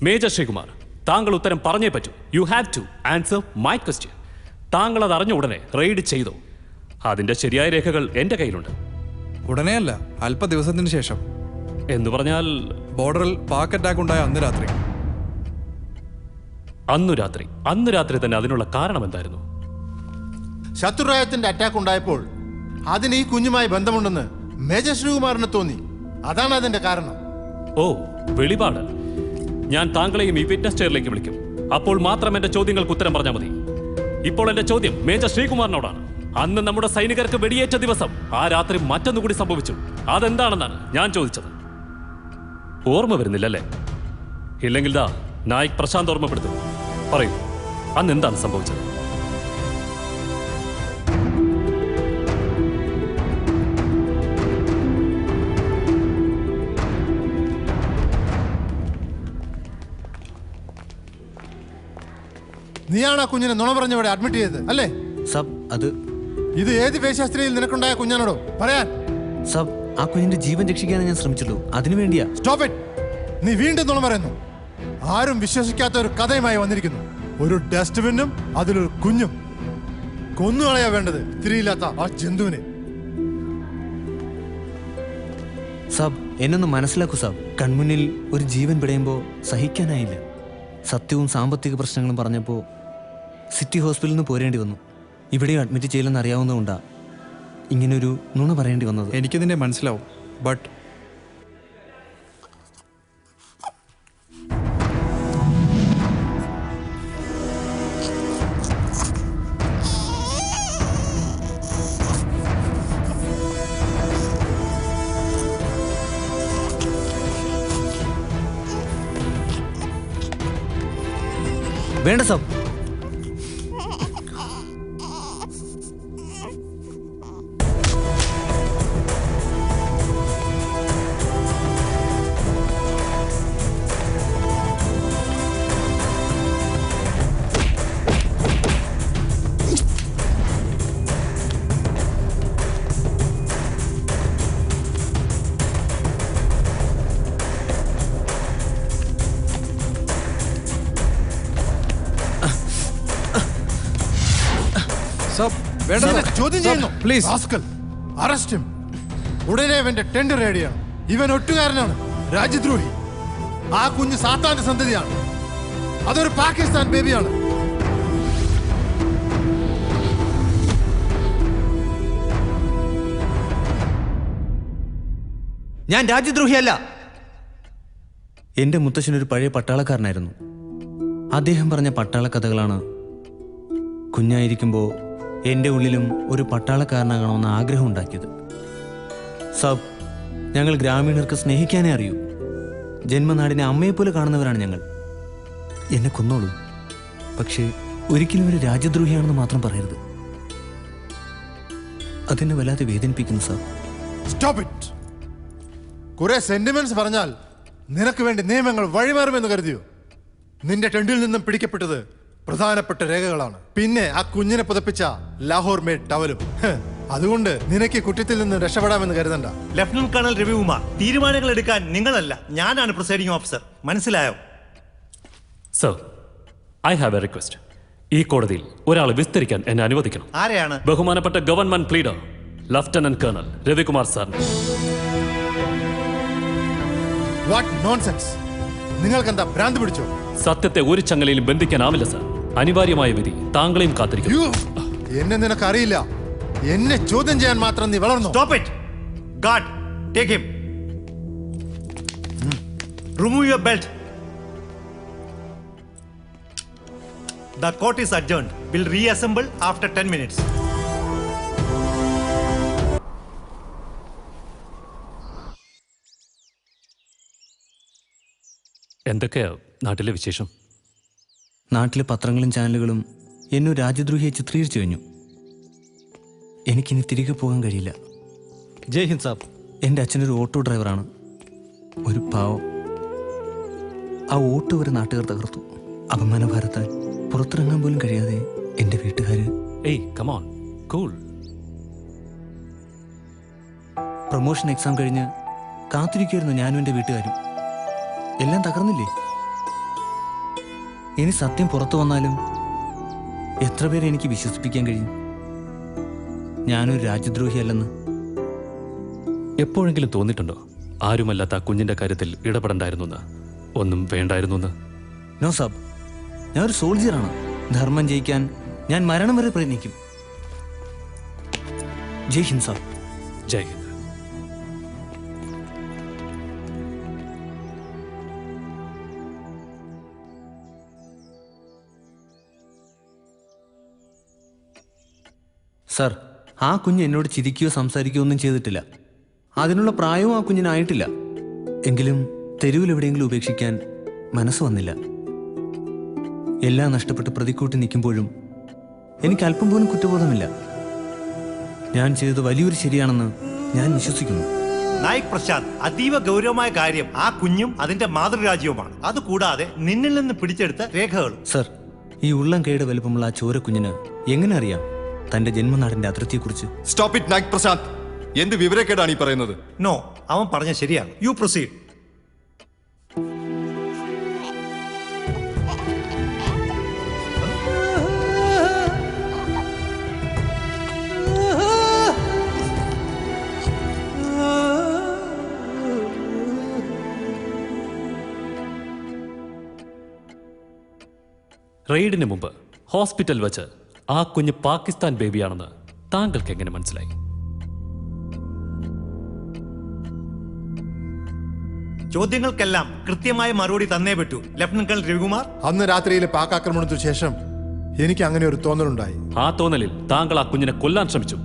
മേജർ ശ്രീകുമാർ, താങ്കൾ ഉത്തരം പറഞ്ഞേ പറ്റൂ. You have to answer my question. താങ്കൾ അത് അറിഞ്ഞ ഉടനെ റെയ്ഡ് ചെയ്തോ? അതിന്റെ ശരിയായ രേഖകൾ എന്റെ കയ്യിലുണ്ട്. ഉടനെയല്ല, അല്പ ദിവസത്തിന് ശേഷം. എന്ന് പറഞ്ഞാൽ ബോർഡറിൽ പാക് അറ്റാക്ക് ഉണ്ടായ അന്ന് രാത്രി. അന്ന് രാത്രി തന്നെ. അതിനുള്ള കാരണം എന്തായിരുന്നു? ശത്രുരാജ്യത്തിന്റെ അറ്റാക്ക് ഉണ്ടായപ്പോൾ അതിന് ഈ കുഞ്ഞുമായി ബന്ധമുണ്ടെന്ന് മേജർ ശ്രീകുമാറിന് തോന്നി. അതാണ് അതിന്റെ കാരണം. ഓ, വെളിപാട്. ഞാൻ താങ്കളെയും ഈ വിറ്റ്നസ് ചെയറിലേക്ക് വിളിക്കും. അപ്പോൾ മാത്രം എന്റെ ചോദ്യങ്ങൾക്ക് ഉത്തരം പറഞ്ഞാൽ മതി. ഇപ്പോൾ എന്റെ ചോദ്യം മേജർ ശ്രീകുമാറിനോടാണ്. അന്ന് നമ്മുടെ സൈനികർക്ക് വെടിയേറ്റ ദിവസം ആ രാത്രി മറ്റൊന്നുകൂടി സംഭവിച്ചു. അതെന്താണെന്നാണ് ഞാൻ ചോദിച്ചത്. ഓർമ്മ വരുന്നില്ലല്ലേ? ഇല്ലെങ്കിൽ ദാ നായിക് പ്രശാന്ത് ഓർമ്മപ്പെടുത്തും. പറയൂ, അന്ന് എന്താണ് സംഭവിച്ചത്? നീയാണ് ആ കുഞ്ഞിനെ നുണ പറഞ്ഞവിടെ അഡ്മിറ്റ് ചെയ്തത് അല്ലേ? സബ് അത് ഇത് ഏത് വേശാസ്ത്രിയിൽ നിനക്കുണ്ടായ കുഞ്ഞാണോ പറയാൻ? സബ് ആ കുഞ്ഞിന്റെ ജീവൻ രക്ഷിക്കാനാണ് ഞാൻ ശ്രമിച്ചുള്ളൂ. അതിനു വേണ്ടിയാ. Stop it. നീ വീണ്ടും നുണ പറയുന്നു. ആരും വിശ്വസിക്കാത്ത ഒരു കഥയുമായി വന്നിരിക്കുന്നു. ഒരു ഡസ്റ്റ്ബിന്നും അതിലൊരു കുഞ്ഞും. കൊന്നുകളയാ വേണ്ടത് തിരിയില്ലാത്ത ആ ജന്തുവിനെ. സബ് എന്നൊന്ന് മനസ്സിലാക്കൂ സബ്. കൺമുന്നിൽ ഒരു ജീവൻ പിടയുമ്പോൾ സഹിക്കാനായില്ല. സത്യവും സാമ്പത്തിക പ്രശ്നങ്ങളും പറഞ്ഞപ്പോൾ സിറ്റി ഹോസ്പിറ്റലിൽ നിന്ന് പോരേണ്ടി വന്നു. ഇവിടെയും അഡ്മിറ്റ് ചെയ്യില്ലെന്ന് അറിയാവുന്നതുകൊണ്ടാ ഇങ്ങനൊരു നുണ പറയേണ്ടി വന്നത്. എനിക്കിതിനെ മനസ്സിലാവും. ബട്ട് വേണ്ട സബ്. ചോദ്യം ചെയ്യുന്നു. അറസ്റ്റ് ഉടനെ ഇവന്റെ ടെൻഡർ റെഡിയാണ്. ഇവൻ ഒറ്റുകാരനാണ്, രാജ്യദ്രോഹി. ആ കുഞ്ഞ് സാത്താന്റെ സന്തതിയാണ്. അതൊരു പാകിസ്ഥാൻ ബേബിയാണ്. ഞാൻ രാജ്യദ്രോഹിയല്ല. എന്റെ മുത്തശ്ശനൊരു പഴയ പട്ടാളക്കാരനായിരുന്നു. അദ്ദേഹം പറഞ്ഞ പട്ടാള കഥകളാണ് കുഞ്ഞായിരിക്കുമ്പോൾ എൻ്റെ ഉള്ളിലും ഒരു പട്ടാളക്കാരനാകണമെന്ന് ആഗ്രഹം ഉണ്ടാക്കിയത്. സബ്, ഞങ്ങൾ ഗ്രാമീണർക്ക് സ്നേഹിക്കാനേ അറിയൂ. ജന്മനാടിനെ അമ്മയെപ്പോലെ കാണുന്നവരാണ് ഞങ്ങൾ. എന്നെ കൊന്നോളൂ, പക്ഷേ ഒരിക്കലും ഒരു രാജ്യദ്രോഹിയാണെന്ന് മാത്രം പറയരുത്. അതെന്നെ വല്ലാതെ വേദനിപ്പിക്കുന്നു സാർ. Stop it. കുറെ സെന്റിമെന്റ്സ് പറഞ്ഞാൽ നിനക്ക് വേണ്ടി നിയമങ്ങൾ വഴിമാറുമെന്ന് കരുതിയോ? നിന്റെ ടെണ്ടിൽ നിന്നും പിടിക്കപ്പെട്ടത് പ്രധാനപ്പെട്ട രേഖകളാണ്. പിന്നെ ആ കുഞ്ഞിനെ പുതപ്പിച്ച ലാഹോർ മേഡ് ടവലും. അതുകൊണ്ട് നിനക്ക് കുറ്റത്തിൽ നിന്ന് രക്ഷപ്പെടാമെന്ന് കരുതണ്ട. ലഫ്റ്റനന്റ് കേണൽ രവികുമാർ, തീരുമാനങ്ങൾ എടുക്കാൻ നിങ്ങളല്ല, ഞാനാണ് പ്രിസൈഡിംഗ് ഓഫീസർ. മനസ്സിലായോ? Sir, I have a request. ഈ കോടതിയിൽ ഒരാളെ വിസ്തരിക്കാൻ എന്നെ അനുവദിക്കണം. ആരെയാണ്? ബഹുമാനപ്പെട്ട government pleader lieutenant colonel Ravikumar സാറിന്. What nonsense! നിങ്ങൾക്കെന്താ ഭ്രാന്ത് പിടിച്ചോ? സത്യത്തെ ഒരു ചങ്ങലയിലും ബന്ധിക്കാനാവില്ല സർ. അനിവാര്യമായ വിധി താങ്കളെയും കാത്തിരിക്കും. എന്നെ നിനക്കറിയില്ല. എന്നെ ചോദ്യം ചെയ്യാൻ മാത്രം നീ വളർന്നു. Stop it. Guard, take him. Remove your belt. The court is adjourned. Will reassemble after 10 minutes. എന്തൊക്കെയാ നാട്ടിലെ വിശേഷം? നാട്ടിലെ പത്രങ്ങളും ചാനലുകളും എന്നെ രാജ്യദ്രോഹിയെ ചിത്രീകരിച്ചു കഴിഞ്ഞു. എനിക്കിനി തിരികെ പോകാൻ കഴിയില്ല. ജയ് ഹിന്ദ് സാബ്. എൻ്റെ അച്ഛനൊരു ഓട്ടോ ഡ്രൈവറാണ്. ഒരു പാവം. ആ ഓട്ടോ ഒരു നാട്ടുകാർ തകർത്തു. അപമാനഭാരത്താൽ പുറത്തിറങ്ങാൻ പോലും കഴിയാതെ എൻ്റെ വീട്ടുകാര്. Hey come on, cool. Promotion exam കഴിഞ്ഞ് കാത്തിരിക്കുമായിരുന്നു ഞാനും എൻ്റെ വീട്ടുകാരും. എല്ലാം തകർന്നില്ലേ? ഇനി സത്യം പുറത്തു വന്നാലും എത്ര പേരെ എനിക്ക് വിശ്വസിപ്പിക്കാൻ കഴിയും ഞാനൊരു രാജ്യദ്രോഹിയല്ലെന്ന്? എപ്പോഴെങ്കിലും തോന്നിയിട്ടുണ്ടോ ആരുമല്ലാത്ത കുഞ്ഞിന്റെ കാര്യത്തിൽ ഇടപെടണ്ടായിരുന്നു, ഒന്നും വേണ്ടായിരുന്നു? നോ സാബ്, ഞാൻ ഒരു സോൾജിയറാണ്. ധർമ്മം ജയിക്കാൻ ഞാൻ മരണം വരെ പ്രയത്നിക്കും. ജയ് ഹിന്ദ് സാബ്. ജയ് ഹിന്ദ്. സർ, ആ കുഞ്ഞ് എന്നോട് ചിരിക്കുകയോ സംസാരിക്കുകയോ ഒന്നും ചെയ്തിട്ടില്ല. അതിനുള്ള പ്രായവും ആ കുഞ്ഞിനായിട്ടില്ല. എങ്കിലും തെരുവിൽ എവിടെയെങ്കിലും ഉപേക്ഷിക്കാൻ മനസ്സ് വന്നില്ല. എല്ലാം നഷ്ടപ്പെട്ട് പ്രതിക്കൂട്ടി നിൽക്കുമ്പോഴും എനിക്ക് അല്പം പോലും കുറ്റബോധമില്ല. ഞാൻ ചെയ്തത് വലിയൊരു ശരിയാണെന്ന് ഞാൻ വിശ്വസിക്കുന്നു. നായിക് പ്രശാന്ത്, അതീവ ഗൗരവമായ കാര്യം ആ കുഞ്ഞും അതിന്റെ മാതൃരാജ്യവുമാണ്. അതുകൂടാതെ നിന്നിൽ നിന്ന് പിടിച്ചെടുത്ത രേഖകളും. സർ, ഈ ഉള്ളം കേട് വലുപ്പമുള്ള ആ ചോര കുഞ്ഞിന് എങ്ങനെ അറിയാം തന്റെ ജന്മനാടിന്റെ അതിർത്തിയെക്കുറിച്ച്? Stop it Naik Prashanth. എന്ത് വിവരക്കേടാണ് ഈ പറയുന്നത്? നോ, അവൻ പറഞ്ഞ ശരിയാണ്. You proceed. റെയ്ഡിന് മുമ്പ് ഹോസ്പിറ്റൽ വെച്ച് ആ കുഞ്ഞ് പാകിസ്ഥാൻ ബേബിയാണെന്ന് താങ്കൾക്ക് എങ്ങനെ മനസ്സിലായി? ചോദ്യങ്ങൾക്കെല്ലാം കൃത്യമായ മറുപടി തന്നേ പറ്റൂ ലഫ്റ്റനന്റ് കേണൽ രവികുമാർ. അന്ന് രാത്രിയിലെ പാക് ആക്രമണത്തിനു ശേഷം എനിക്ക് അങ്ങനെ ഒരു തോന്നലുണ്ടായി. ആ തോന്നലിൽ താങ്കൾ ആ കുഞ്ഞിനെ കൊല്ലാൻ ശ്രമിച്ചു.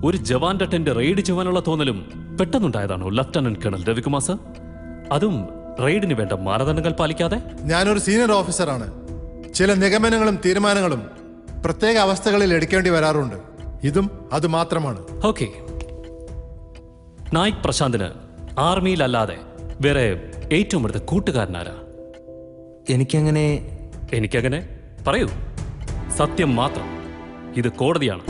ഒരു ജവാന്റെ ടെന്റ് റെയ്ഡ് ചെയ്യാനുള്ള തോന്നലും പെട്ടെന്നുണ്ടായതാണോ ലഫ്റ്റനന്റ് കേണൽ രവികുമാർ സർ? അതും റെയ്ഡിന് വേണ്ട മാനദണ്ഡങ്ങൾ പാലിക്കാതെ? ഞാനൊരു സീനിയർ ഓഫീസറാണ്. ചില നിഗമനങ്ങളും തീരുമാനങ്ങളും പ്രത്യേക അവസ്ഥകളിൽ എടുക്കേണ്ടി വരാറുണ്ട്. ഇതും അത് മാത്രമാണ്. ഓക്കെ. നായിക് പ്രശാന്തിന് ആർമിയിലല്ലാതെ വേറെ ഏറ്റവും അടുത്ത കൂട്ടുകാരനാരാ? എനിക്കങ്ങനെ പറയൂ, സത്യം മാത്രം. ഇത് കോടതിയാണ്.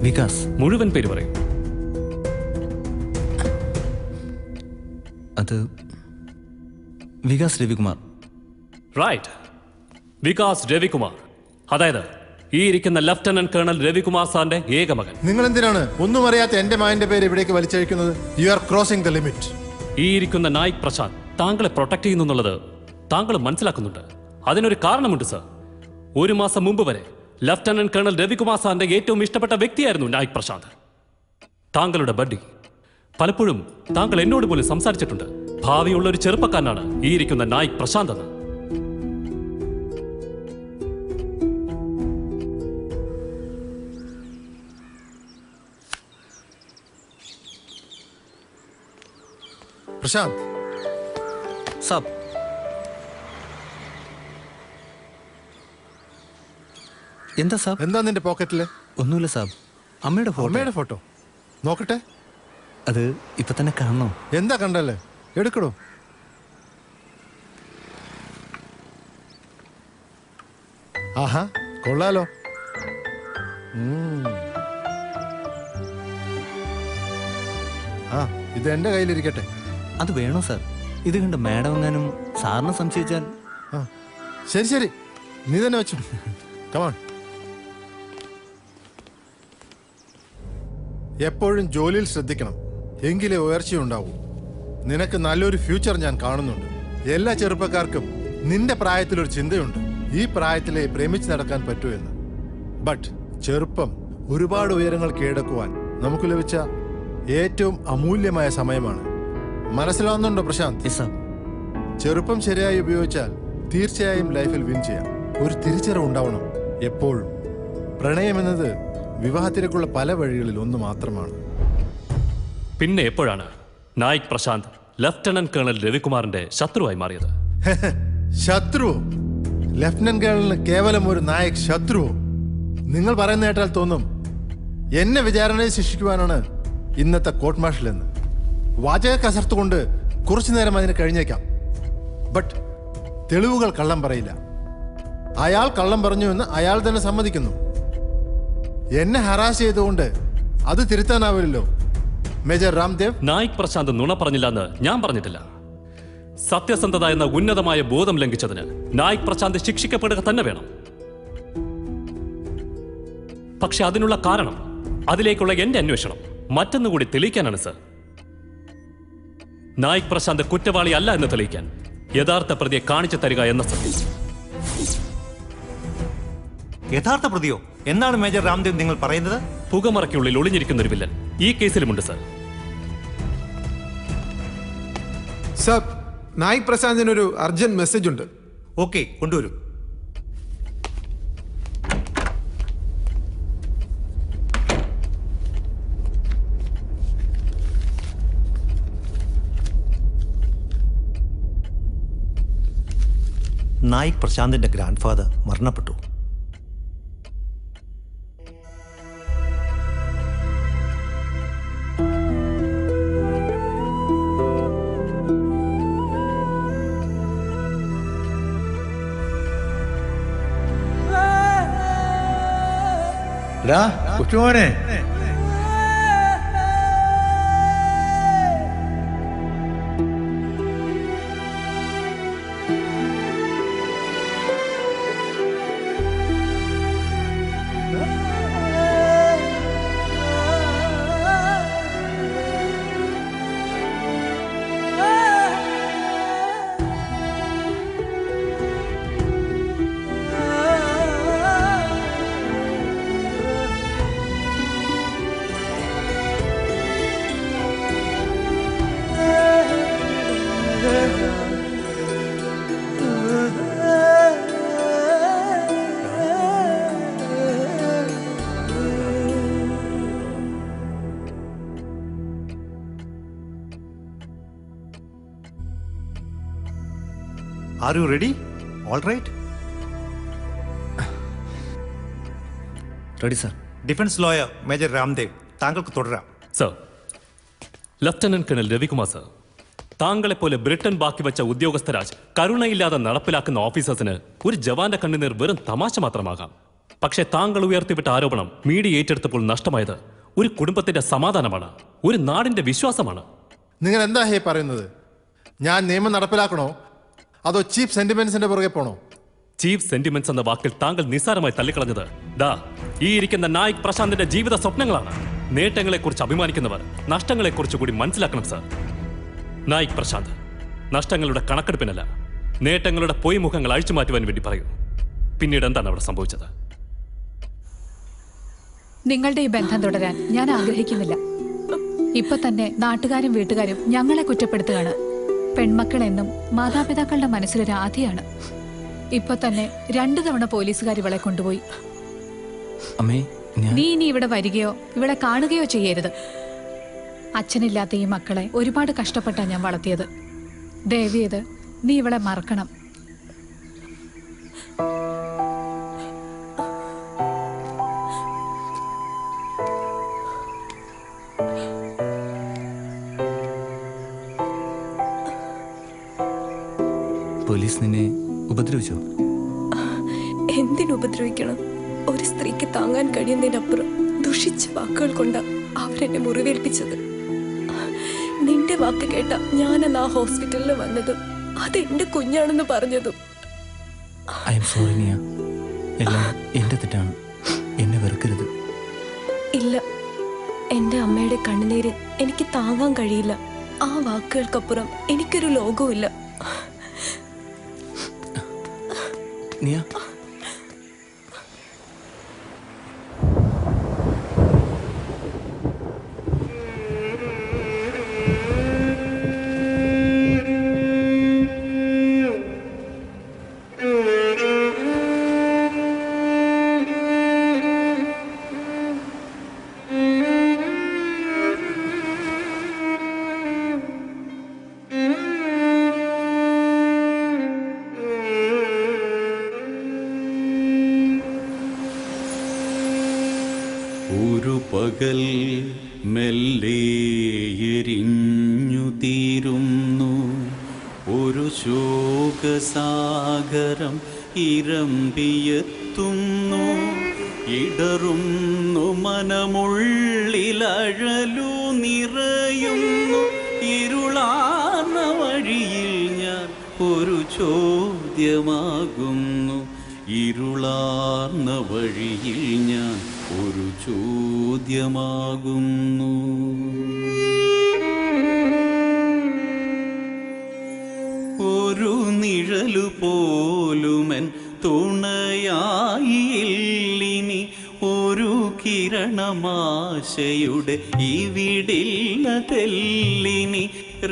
വികാസ്. മുഴുവൻ പേര് പറയൂ. അത് വികാസ് രവികുമാർ. റൈറ്റ്, വികാസ് രവികുമാർ. അതായത് ഈ ഇരിക്കുന്ന ലഫ്റ്റനന്റ് കേണൽ രവികുമാർ സാറിന്റെ ഏക മകൻ. നിങ്ങൾ എന്തിനാണ് ഒന്നും അറിയാത്ത എന്റെ മകന്റെ പേര് ഇവിടേക്ക് വലിച്ചഴിക്കുന്നത്? You are crossing the limit. ഈ ഇരിക്കുന്ന നായിക് പ്രശാന്ത് താങ്കളെ പ്രൊട്ടക്ട് ചെയ്യുന്നു എന്നുള്ളത് താങ്കൾ മനസ്സിലാക്കുന്നുണ്ട്. അതിനൊരു കാരണമുണ്ട് സർ. 1 മാസം മുമ്പ് വരെ ലഫ്റ്റനന്റ് കേണൽ രവികുമാർ സാറിന്റെ ഏറ്റവും ഇഷ്ടപ്പെട്ട വ്യക്തിയായിരുന്നു നായിക് പ്രശാന്ത്, താങ്കളുടെ ബഡ്ഡി. പലപ്പോഴും താങ്കൾ എന്നോട് പോലും സംസാരിച്ചിട്ടുണ്ട്. ഭാവിയുള്ള ഒരു ചെറുപ്പക്കാരനാണ് ഈ ഇരിക്കുന്ന നായിക് പ്രശാന്ത് എന്ന്. പ്രശാന്ത് സാബ്, എന്താ സാബ്? എന്താ നിന്റെ പോക്കറ്റില്? ഒന്നുമില്ല സാബ്, അമ്മയുടെ ഫോട്ടോ നോക്കട്ടെ. അത് ഇപ്പൊ തന്നെ കാണണോ? എന്താ കണ്ടല്ലേ, എടുക്കടോ. ആഹാ, കൊള്ളാലോ. ആ, ഇത് എന്റെ കയ്യിലിരിക്കട്ടെ. അത് വേണോ സാർ? ഇത് കണ്ട് മാഡം എങ്ങാനും സാറിനെ സംശയിച്ചാൽ? ശരി ശരി, നീ തന്നെ വെച്ചു. കമാൺ. എപ്പോഴും ജോലിയിൽ ശ്രദ്ധിക്കണം, എങ്കിലേ ഉയർച്ചയുണ്ടാവൂ. നിനക്ക് നല്ലൊരു ഫ്യൂച്ചർ ഞാൻ കാണുന്നുണ്ട്. എല്ലാ ചെറുപ്പക്കാർക്കും നിന്റെ പ്രായത്തിലൊരു ചിന്തയുണ്ട്, ഈ പ്രായത്തിലെ പ്രേമിച്ച് നടക്കാൻ പറ്റൂ എന്ന്. ബട്ട് ചെറുപ്പം ഒരുപാട് ഉയരങ്ങൾ കീഴടക്കുവാൻ നമുക്ക് ലഭിച്ച ഏറ്റവും അമൂല്യമായ സമയമാണ്. മനസ്സിലാവുന്നുണ്ടോ പ്രശാന്ത്? ചെറുപ്പം ശരിയായി ഉപയോഗിച്ചാൽ തീർച്ചയായും ലൈഫിൽ വിൻ ചെയ്യാം. ഒരു തിരിച്ചറിവ് ഉണ്ടാവണം എപ്പോഴും. പ്രണയം എന്നത് വിവാഹത്തിലേക്കുള്ള പല വഴികളിൽ ഒന്ന് മാത്രമാണ്. പിന്നെ എപ്പോഴാണ് നായിക് പ്രശാന്ത് ലഫ്റ്റനന്റ് കേണൽ രവികുമാറിന്റെ ശത്രുവായി മാറിയത്? ശത്രു? ലഫ്റ്റനന്റ് കേണലിന് കേവലം ഒരു നായക് ശത്രു? നിങ്ങൾ പറയുന്ന കേട്ടാൽ തോന്നും എന്നെ വിചാരണയെ ശിക്ഷിക്കുവാനാണ് ഇന്നത്തെ കോർട്ട് മാർഷൽ എന്ന്. വാചക കസർത്ത് കൊണ്ട് കുറച്ചു നേരം അതിന് കഴിഞ്ഞേക്കാം. ബട്ട് തെളിവുകൾ കള്ളം പറയില്ല. അയാൾ കള്ളം പറഞ്ഞു എന്ന് അയാൾ തന്നെ സമ്മതിക്കുന്നു. എന്നെ ഹറാസ് ചെയ്തുകൊണ്ട് അത് തിരുത്താനാവില്ലല്ലോ മേജർ രാംദേവ്. നായിക് പ്രശാന്ത് നുണ പറഞ്ഞില്ല എന്ന് ഞാൻ പറഞ്ഞിട്ടില്ല. സത്യസന്ധത എന്ന ഉന്നതമായ ബോധം ലംഘിച്ചതിന് നായിക് പ്രശാന്ത് ശിക്ഷിക്കപ്പെടുക തന്നെ വേണം. പക്ഷെ അതിനുള്ള കാരണം, അതിലേക്കുള്ള എന്റെ അന്വേഷണം മറ്റൊന്നുകൂടി തെളിയിക്കാനാണ് സർ. നായിക് പ്രശാന്ത് കുറ്റവാളി അല്ല എന്ന് തെളിയിക്കാൻ യഥാർത്ഥ പ്രതിയെ കാണിച്ചു തരിക എന്ന സത്യം. യഥാർത്ഥ പ്രതിയോ? എന്താണ് മേജർ രാംദേവ് നിങ്ങൾ പറയുന്നത്? പുകമറയ്ക്കുള്ളിൽ ഒളിഞ്ഞിരിക്കുന്ന ഒരു വില്ലൻ ഈ കേസിലുമുണ്ട് സർ. സർ, നായിക് പ്രശാന്തിന് ഒരു അർജന്റ് മെസ്സേജ് ഉണ്ട്. ഓക്കെ, കൊണ്ടുവരൂ. നായിക് പ്രശാന്തിന്റെ ഗ്രാൻഡ് ഫാദർ മരണപ്പെട്ടു. കൊച്ചുമോനെ, Are you ready? All right? Ready sir. Defence lawyer major Ramdev, താങ്കൾക്ക് തുടരാം. Sir, lieutenant colonel Ravikumar sir, താങ്കളെപ്പോലെ ബ്രിട്ടൻ ബാക്കി വെച്ച ഉദ്യോഗസ്ഥരാജ് കരുണയില്ലാതെ നടപ്പിലാക്കുന്ന ഓഫീസേഴ്സിന് ഒരു ജവാന്റെ കണ്ണുനീർ വെറും തമാശ മാത്രമാകാം. പക്ഷേ താങ്കൾ ഉയർത്തിവിട്ട ആരോപണം മീഡിയ ഏറ്റെടുത്തപ്പോൾ നഷ്ടമായത് ഒരു കുടുംബത്തിന്റെ സമാധാനമാണ്, ഒരു നാടിന്റെ വിശ്വാസമാണ്. നിങ്ങൾ എന്താ ഹേ പറയുന്നത്? ഞാൻ നിയമം നടപ്പിലാക്കണോ അതോ ചീപ്പ് സെന്റിമെന്റ്സിന്റെ പുറകെ പോണോ? ചീഫ് സെന്റിമെന്റ്സ് എന്ന വാക്കിൽ താങ്കൾ നിസ്സാരമായി തള്ളിക്കളഞ്ഞത് ദാ ഈ ഇരിക്കുന്ന നായിക് പ്രശാന്തിന്റെ ജീവിത സ്വപ്നങ്ങളാണ്. നേട്ടങ്ങളെക്കുറിച്ച് അഭിമാനിക്കുന്നവർ നഷ്ടങ്ങളെക്കുറിച്ച് കൂടി മനസ്സിലാക്കണം സർ. നായിക് പ്രശാന്ത് നഷ്ടങ്ങളുടെ കണക്കെടുപ്പിനല്ല, നേട്ടങ്ങളുടെ പൊയ്മുഖങ്ങൾ അഴിച്ചുമാറ്റുവാൻ വേണ്ടി പറയൂ. പിന്നീട് എന്താണ് അവിടെ സംഭവിച്ചത്? നിങ്ങളുടെ ഈ ബന്ധം തുടരാൻ ഞാൻ ആഗ്രഹിക്കുന്നില്ല. ഇപ്പൊ തന്നെ നാട്ടുകാരും വീട്ടുകാരും ഞങ്ങളെ കുറ്റപ്പെടുത്തുകയാണ്. പെൺമക്കളെന്നും മാതാപിതാക്കളുടെ മനസ്സിലൊരു ആധിയാണ്. ഇപ്പൊ തന്നെ 2 തവണ പോലീസുകാർ ഇവളെ കൊണ്ടുപോയി. നീ ഇനി ഇവിടെ വരികയോ ഇവിടെ കാണുകയോ ചെയ്യരുത്. അച്ഛനില്ലാത്ത ഈ മക്കളെ ഒരുപാട് കഷ്ടപ്പെട്ടാ ഞാൻ വളർത്തിയത്. ദയവേത് നീ ഇവളെ മറക്കണം. പോലീസ് നിന്നെ ഉപദ്രവിച്ചോ? എന്തിനുപദ്രവിക്കണം? ഒരു സ്ത്രീക്ക് താങ്ങാൻ കഴിയുന്നതിനപ്പുറം ദുഷിച്ച വാക്കുകൾ കൊണ്ടാ അവരെന്നെ മുറിവേൽപ്പിച്ചത്. നിന്റെ വാക്ക് കേട്ട ഞാനെന്ന് ആ ഹോസ്പിറ്റലിൽ വന്നതും അതെന്റെ കുഞ്ഞാണെന്ന് പറഞ്ഞതും. ഐ എം സോറി നിയ, എല്ലാം എന്റെ തെറ്റാണ്. എന്നെ വെറുക്കരുത്. ഇല്ല, എന്റെ അമ്മയുടെ കണ്ണുനീര് എനിക്ക് താങ്ങാൻ കഴിയില്ല. ആ വാക്കുകൾക്കപ്പുറം എനിക്കൊരു ലോകവുമില്ല. നിയ, ഒരു പകൽ മെല്ലെ എരിഞ്ഞു തീരുന്നു, ഒരു ശോകസാഗരം ഇരമ്പിയെത്തുന്നു, ഇടറുന്നു മനമുള്ളിലഴലു നിറയുന്നു, ഇരുളാർന്ന വഴിയിൽ ഞാൻ ഒരു ചോദ്യമാകുന്നു, ഇരുളാർന്ന വഴിയിൽ ഞാൻ ഒരു ചോദ്യമാകുന്നു. ഒരു നിഴലു പോലുമൻ തുണയായില്ലിനി, ഒരു കിരണമാശയുടെ ഇവിടില്ല തെല്ലിനി,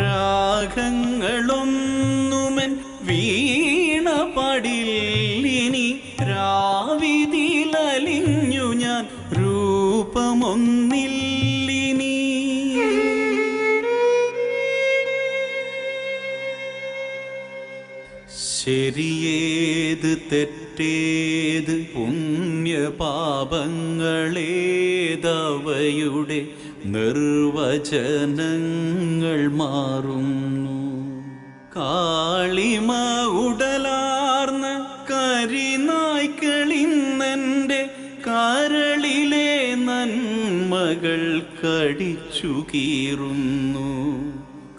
രാഗങ്ങളൊന്നുമൻ വീണ പാടില്ലിനി, രാവിതിലലിഞ്ഞു ഞാൻ രൂപമൊന്നില്ലിനി. ശരിയേ ഏത് തെറ്റേത് പുണ്യപാപങ്ങളേതവയുടെ നിർവചനങ്ങൾ മാറുന്നു. കാളിമ ഉടലാർന്ന കരിനായ്ക്കളിന്നെൻ്റെ കരളിലെ നന്മകൾ കടിച്ചു കീറുന്നു.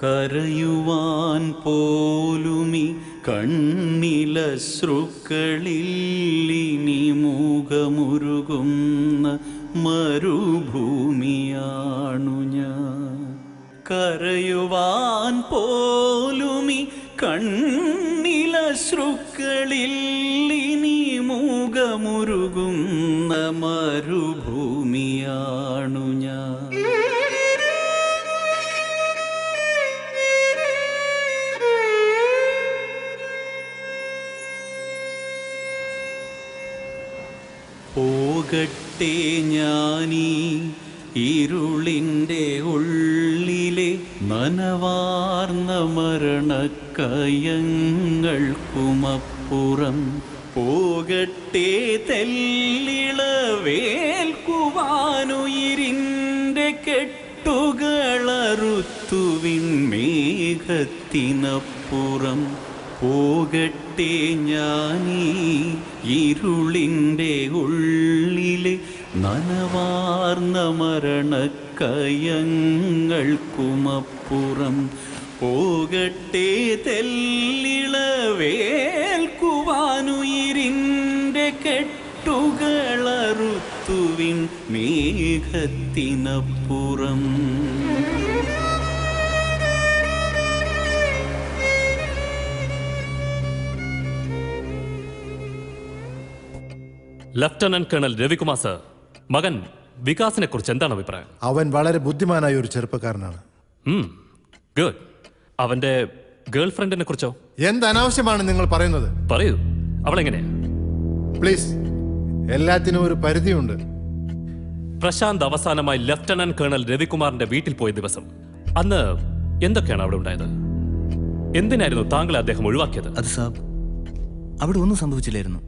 കരയുവാൻ പോലുമി കണ്ണിലശ്രുക്കളിലിനി മൂകമുരുകുന്ന മരുഭൂമിയാണു ഞാൻ. കരയുവാൻ പോലുമി കണ്ണിലശ്രുക്കളിലിനി മൂകമുരുകുന്ന മരുഭൂമിയാണു ഞാൻ. പോകട്ടെ ഞാനീ ഇരുളിൻ്റെ ഉള്ളിലെ നനവാർന്ന മരണക്കയങ്ങൾക്കുമപ്പുറം. പോകട്ടെ തെല്ലിളവേൽക്കുവാനുയിരിൻ്റെ കെട്ടുകളറുത്തുവിൻ മേഘത്തിനപ്പുറം. പോകട്ടെ ഞാനീ ഇരുളിൻ്റെ ഉള്ളിലെ നനവാർന്ന മരണക്കയങ്ങൾക്കുമപ്പുറം. പോകട്ടെ തെല്ലിളവേൽക്കുവാനുയിരിൻ്റെ കെട്ടുകളറുത്തുവിൻ മേഘത്തിനപ്പുറം. ലഫ്റ്റനന്റ് കേണൽ രവികുമാർ സർ, മകൻ വികാസിനെ കുറിച്ച് എന്താണ് അഭിപ്രായം? അവൻ വളരെ ബുദ്ധിമാനായ ഒരു ചെറുപ്പക്കാരനാണ്. ഗുഡ്. അവന്റെ ഗേൾ ഫ്രണ്ടിനെ കുറിച്ചോ? എന്ത് അനാവശ്യമാണ് നിങ്ങൾ പറയുന്നത്? പറയൂ, അവളെങ്ങനെയാ? പ്ലീസ്, എല്ലാത്തിനും ഒരു പരിധിയുണ്ട്. പ്രശാന്ത് അവസാനമായി ലഫ്റ്റനന്റ് കേണൽ രവികുമാറിന്റെ വീട്ടിൽ പോയ ദിവസം അന്ന് എന്തൊക്കെയാണ് അവിടെ ഉണ്ടായത്? എന്തിനായിരുന്നു താങ്കളെ അദ്ദേഹം ഒഴിവാക്കിയത്? അത് സാബ്, അവിടെ ഒന്നും സംഭവിച്ചില്ലായിരുന്നു.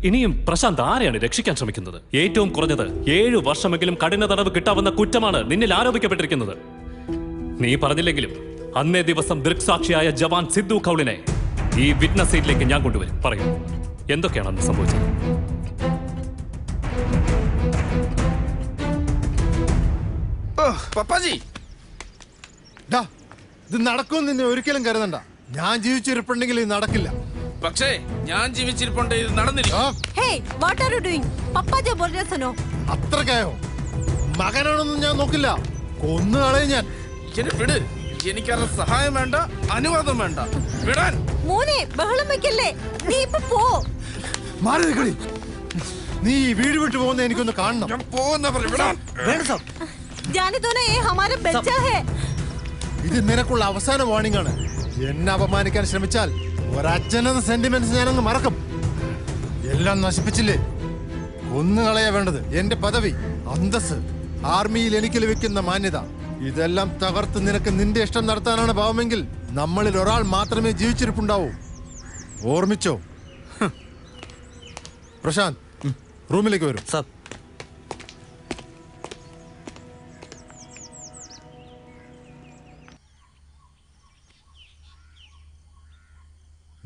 ഇനിയും പ്രശാന്ത് ആരെയാണ് രക്ഷിക്കാൻ ശ്രമിക്കുന്നത്? ഏറ്റവും കുറഞ്ഞത് 7 വർഷമെങ്കിലും കഠിന തടവ് കിട്ടാവുന്ന കുറ്റമാണ് നിന്നിൽ ആരോപിക്കപ്പെട്ടിരിക്കുന്നത്. നീ പറഞ്ഞില്ലെങ്കിലും അന്നേ ദിവസം ദൃക്സാക്ഷിയായ ജവാൻ സിദ്ധു കൗളിനെ ഈ വിറ്റ്നസ് സീറ്റിലേക്ക് ഞാൻ കൊണ്ടുവരും. പറയൂ, എന്തൊക്കെയാണ് അന്ന് സംഭവിച്ചത്? പപ്പാജി, ഇത് നടക്കുമെന്ന് നിന്നെ ഒരിക്കലും കരുതണ്ട. ഞാൻ ജീവിച്ചിരിപ്പുണ്ടെങ്കിൽ ഇത് നടക്കില്ല. പക്ഷേ ഞാൻ ജീവിച്ചിരിപ്പുണ്ട്, ഇത് നടന്നിരിക്കും. അത്രക്കായോ? മകനാണെന്നും ഞാൻ നോക്കില്ല, കൊന്നുകളയും ഞാൻ. വിട്, എനിക്കത് സഹായം വേണ്ട, അനുവാദം വേണ്ട. വിടാൻ ബഹളം വെക്കല്ലേ, നീ ഇപ്പൊ പോ. മാറി നിൽക്കടി. നീ ഈ വീട് വിട്ടു പോകുന്ന എനിക്കൊന്ന് കാണണം. ഇത് നിനക്കുള്ള അവസാന വാർണിംഗ് ആണ്. എന്നെ അപമാനിക്കാൻ ശ്രമിച്ചാൽ ഒരച്ഛനെന്ന സെന്റിമെന്റ്സ് ഞാനങ്ങ് മറക്കും. എല്ലാം നശിപ്പിച്ചില്ലേ? കൊന്നുകളയാ വേണ്ടത്. എന്റെ പദവി, അന്തസ്, ആർമിയിൽ എനിക്ക് ലഭിക്കുന്ന മാന്യത, ഇതെല്ലാം തകർത്ത് നിനക്ക് നിന്റെ ഇഷ്ടം നടത്താനാണ് ഭാവമെങ്കിൽ നമ്മളിൽ ഒരാൾ മാത്രമേ ജീവിച്ചിരിപ്പുണ്ടാവൂ. ഓർമ്മിച്ചോ? പ്രശാന്ത്, റൂമിലേക്ക് വരും. സാബ്,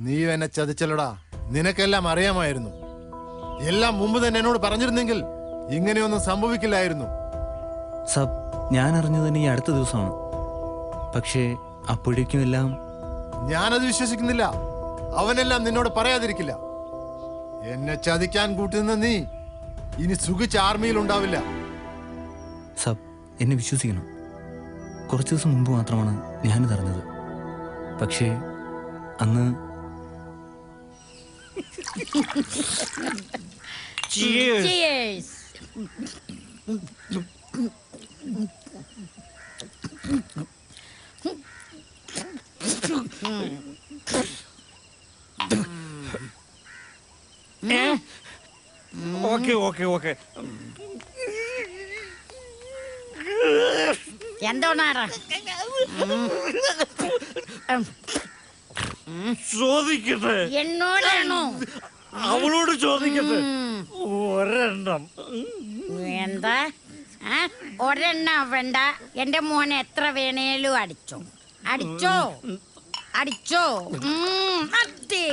നീ എന്നെ ചതിച്ചല്ലടാ. നിനക്കെല്ലാം അറിയാമായിരുന്നു. എല്ലാം മുമ്പ് തന്നെ എന്നോട് പറഞ്ഞിരുന്നെങ്കിൽ ഇങ്ങനെയൊന്നും സംഭവിക്കില്ലായിരുന്നു. സാബ്, ഞാൻ അറിഞ്ഞത് തന്നെ ഈ അടുത്ത ദിവസമാണ്. പക്ഷേ അപ്പോഴേക്കും എല്ലാം ഞാനത് വിശ്വസിക്കുന്നില്ല. അവനെല്ലാം നിന്നോട് പറയാതിരിക്കില്ല. എന്നെ ചതിക്കാൻ കൂട്ടുന്ന നീ ഇനി സുഖിച്ച് ആർമിയിൽ ഉണ്ടാവില്ല. സാബ്, എന്നെ വിശ്വസിക്കണം. കുറച്ച് ദിവസം മുമ്പ് മാത്രമാണ് ഞാനിത് അറിഞ്ഞത്. പക്ഷേ അന്ന് Cheers. ഓക്കെ എന്തോന്നാണ് ചോദിക്കട്ടെ? എന്നോടാണോ? അവളോട് ചോദിക്കട്ടെ ഒരെണ്ണം. വേണ്ട ഒരെണ്ണം വേണ്ട. എന്റെ മോനെ എത്ര വേണേലും അടിച്ചോ അടിച്ചോ അടിച്ചോ. അടി.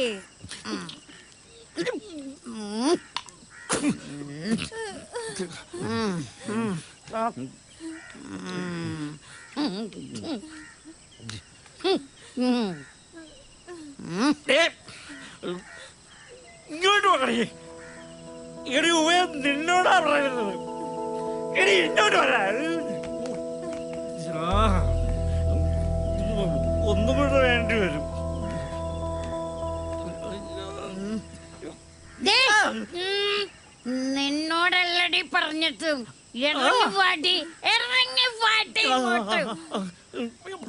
ഇങ്ങോട്ട് പറയേ. എടി ഉവേ നിന്നോടാ പറയുന്നത്. എടി ഇങ്ങോട്ട് വരാ. ഒന്നും കൂടെ വേണ്ടി വരും. നിന്നോടല്ലടി പറഞ്ഞിട്ട് ഇറങ്ങി വാടി ഇറങ്ങി വാടി.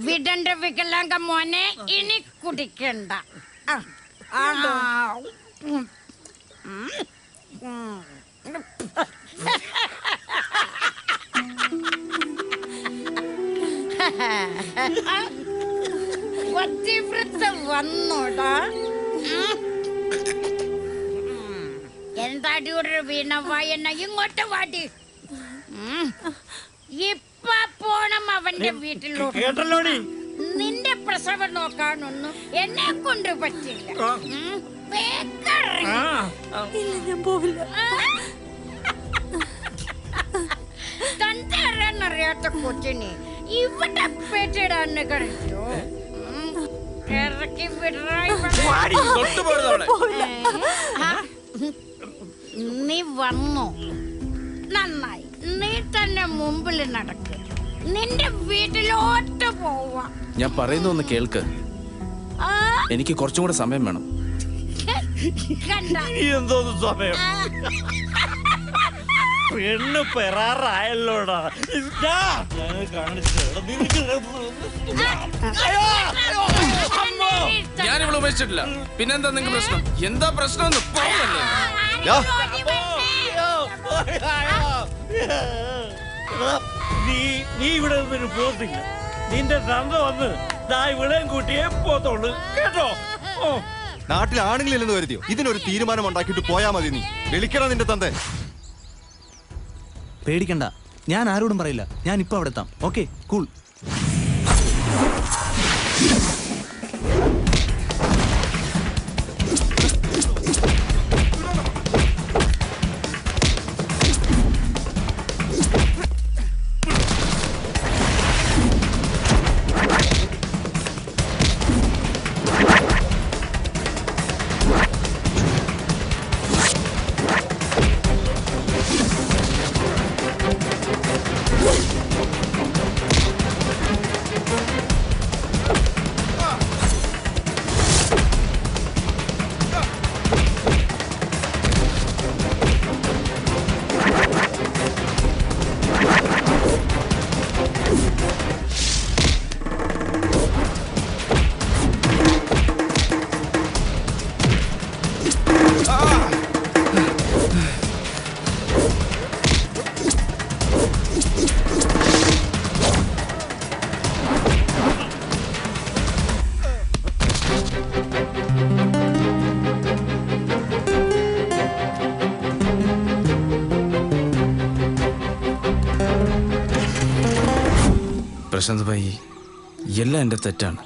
വിടണ്ട വികലാംഗ മോനെ ഇനി കുടിക്കണ്ട. പതിവ്രത വന്നോടാ. എന്താടി ഒരു വീണവായന ഇങ്ങോട്ട് വാടി. ഇപ്പൊ പോണം അവന്റെ വീട്ടിലോട്ട്. കേട്ടല്ലോടി. നിന്റെ പ്രസവം നോക്കാനൊന്നും എന്നെ കൊണ്ട് പറ്റില്ല. ഞാൻ പോവില്ല. തന്റെ അറിയാത്ത കൊച്ചിനെ ഇവിടെ പേറ്റിടാന്ന് കഴിച്ചോ. ഇറക്കി നീ വന്നോ? നന്നായി. നീ തന്നെ മുമ്പിൽ നടക്ക്. നിന്റെ വീട്ടിലോട്ട് പോവാ. ഞാൻ പറയുന്ന ഒന്ന് കേൾക്ക്. എനിക്ക് കുറച്ചും കൂടെ സമയം വേണം. എന്തോന്ന് സമയം? പെണ്ണ് പെറാറായല്ലോടാ. ഞാൻ ഇവിടെ ഉപേക്ഷിച്ചിട്ടില്ല. പിന്നെന്താ നിങ്ങൾക്ക് പ്രശ്നം? എന്താ പ്രശ്നം എന്ന് പറഞ്ഞല്ലേ? നീ ഇവിടെ നിന്നൊരു പോത്തില്ല. നിന്റെ തന്ത വന്ന് ദാ ഇവിടെയും കൂട്ടിയേ പോത്തോളൂ കേട്ടോ. നാട്ടിൽ ആണുങ്ങളില്ലെന്ന് കരുതിയോ? ഇതിനൊരു തീരുമാനം ഉണ്ടാക്കിയിട്ട് പോയാ മതി. നീ വിളിക്കണം നിന്റെ തന്റെ. പേടിക്കണ്ട, ഞാൻ ആരോടും പറയില്ല. ഞാൻ ഇപ്പൊ അവിടെ എത്താം. Okay, cool. പ്രശാന്ത് ഭായി, എല്ലാം എൻ്റെ തെറ്റാണ്.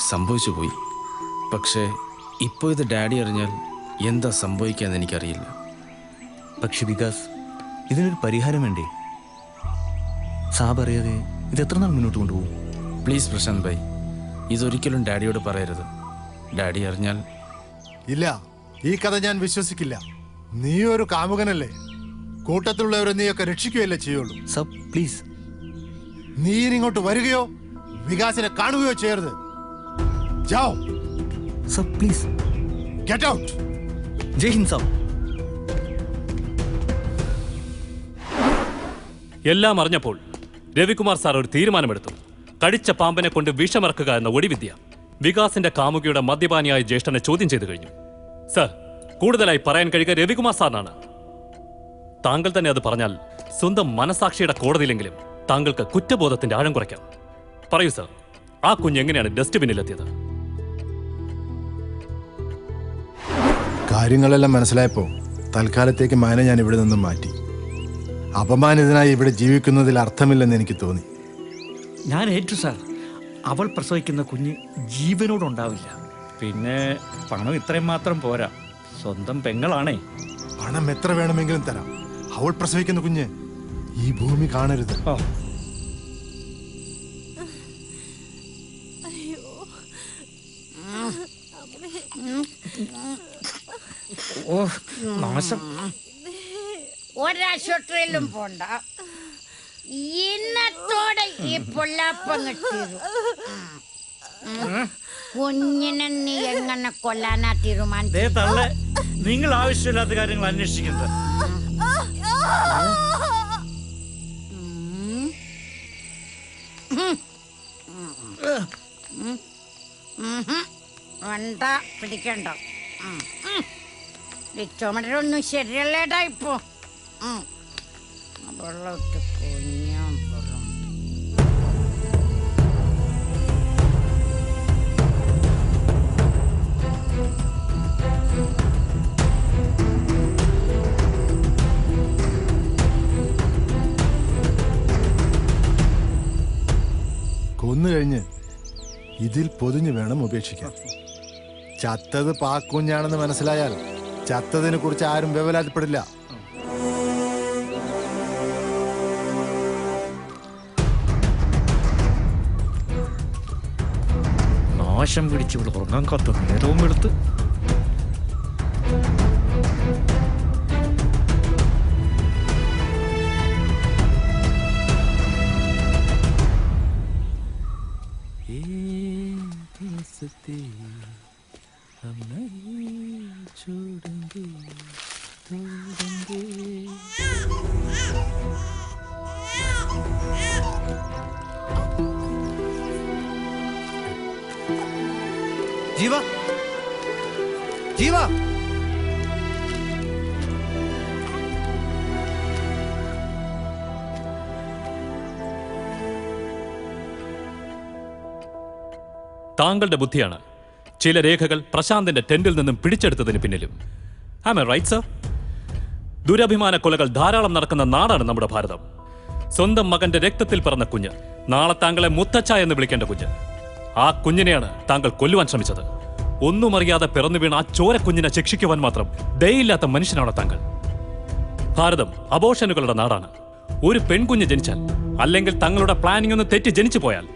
സംഭവിച്ചു പോയി. പക്ഷേ ഇപ്പോൾ ഇത് ഡാഡി അറിഞ്ഞാൽ എന്താ സംഭവിക്കാന്ന് എനിക്കറിയില്ല. പക്ഷെ വികാസ്, ഇതിനൊരു പരിഹാരം വേണ്ടേ? സാബ് അറിയാതെ ഇത് എത്ര നാൾ മുന്നോട്ട് കൊണ്ടുപോകും? പ്ലീസ് പ്രശാന്ത് ഭായി, ഇതൊരിക്കലും ഡാഡിയോട് പറയരുത്. ഡാഡി അറിഞ്ഞാൽ... ഇല്ല, ഈ കഥ ഞാൻ വിശ്വസിക്കില്ല. നീ ഒരു കാമുകനല്ലേ? കൂട്ടത്തിലുള്ളവരെ നീയൊക്കെ രക്ഷിക്കുകയല്ലേ ചെയ്യുള്ളൂ. സബ് പ്ലീസ്, നീ ഇങ്ങോട്ട് വരികയോ വികാസിനെ കാണുകയോ ചെയ്യരുത്. ജാओ സബ്, പ്ലീസ് ഗെറ്റ് ഔട്ട്. ജയ് ഹിന്ദ് സാബ്. എല്ലാം അറിഞ്ഞപ്പോൾ രവികുമാർ സാർ ഒരു തീരുമാനമെടുത്തു. കടിച്ച പാമ്പിനെ കൊണ്ട് വിഷമിറക്കുക എന്ന ഒടിവിദ്യ വികാസിന്റെ കാമുകിയുടെ മദ്യപാനിയായ ജ്യേഷ്ഠനെ ചോദ്യം ചെയ്തു കഴിഞ്ഞു. സർ, കൂടുതലായി പറയാൻ കഴിയുക രവികുമാർ സാറിനാണ്. താങ്കൾ തന്നെ അത് പറഞ്ഞാൽ സ്വന്തം മനസാക്ഷിയുടെ കോടതിയിലെങ്കിലും താങ്കൾക്ക് കുറ്റബോധത്തിന്റെ ആഴം കുറയ്ക്കാം. പറയൂ സർ, ആ കുഞ്ഞ് എങ്ങനെയാണ് ഡസ്റ്റ്ബിന്നിലെത്തിയത്? കാര്യങ്ങളെല്ലാം മനസ്സിലായപ്പോൾ തൽക്കാലത്തേക്ക് മാനെ ഞാൻ ഇവിടെ നിന്നും മാറ്റി. അപമാനിതനായി ഇവിടെ ജീവിക്കുന്നതിൽ അർത്ഥമില്ലെന്ന് എനിക്ക് തോന്നി. ഞാൻ ഏറ്റു സാർ. അവൾ പ്രസവിക്കുന്ന കുഞ്ഞ് ജീവനോടുണ്ടാവില്ല. പിന്നെ പണം ഇത്രയും മാത്രം പോരാ, സ്വന്തം പെങ്ങളാണേ. പണം എത്ര വേണമെങ്കിലും തരാം. അവൾ പ്രസവിക്കുന്ന കുഞ്ഞ് ഈ ഭൂമി കാണരുത്. ഓ നാശം. ഒരാശുപത്രിയിലും പോണ്ട, ഇന്നത്തോടെ ഈ പൊല്ലാപ്പം കിട്ടിയത്. കുഞ്ഞിനെ നീ എങ്ങനെ കൊല്ലാനാ തീരുമാനിച്ചത്? നിങ്ങൾ ആവശ്യമില്ലാത്ത കാര്യങ്ങൾ അന്വേഷിക്കുന്നത്. വേണ്ട, പിടിക്കണ്ട. ചുമരൊന്നും ശരിയല്ലേടാ ഇപ്പോ. വെള്ളമിട്ട് കുഞ്ഞാൻ വെള്ളം. കൊന്നു കഴിഞ്ഞ് ഇതിൽ പൊതിഞ്ഞു വേണം ഉപേക്ഷിക്കാൻ. ചത്തത് പാക്കുഞ്ഞാണെന്ന് മനസ്സിലായാൽ ചത്തതിനെ കുറിച്ച് ആരും വേവലാതിപ്പെടില്ല. നാശം പിടിച്ച് ഇവിടെ ഉറങ്ങാൻ കാത്ത നേരവും എടുത്ത്. ജീവ, ജീവ, താങ്കളുടെ ബുദ്ധിയാണ് ചില രേഖകൾ പ്രശാന്തിന്റെ ടെന്റിൽ നിന്നും പിടിച്ചെടുത്തതിന് പിന്നിലും. Am I right sir? ദുരഭിമാന കൊലകൾ ധാരാളം നടക്കുന്ന നാടാണ് നമ്മുടെ ഭാരതം. സ്വന്തം മകന്റെ രക്തത്തിൽ പിറന്ന കുഞ്ഞ്, നാളെ താങ്കളെ മുത്തച്ഛ എന്ന് വിളിക്കേണ്ട കുഞ്ഞ്. ആ കുഞ്ഞിനെയാണ് താങ്കൾ കൊല്ലുവാൻ ശ്രമിച്ചത്. ഒന്നും അറിയാതെ പിറന്നു വീണ ആ ചോര കുഞ്ഞിനെ ശിക്ഷിക്കുവാൻ മാത്രം ദയയില്ലാത്ത മനുഷ്യനാണ് താങ്കൾ. ഭാരതം അബോർഷനുകളുടെ നാടാണ്. ഒരു പെൺകുഞ്ഞ് ജനിച്ചാൽ, അല്ലെങ്കിൽ തങ്ങളുടെ പ്ലാനിംഗ് ഒന്ന് തെറ്റി ജനിച്ചു പോയാൽ,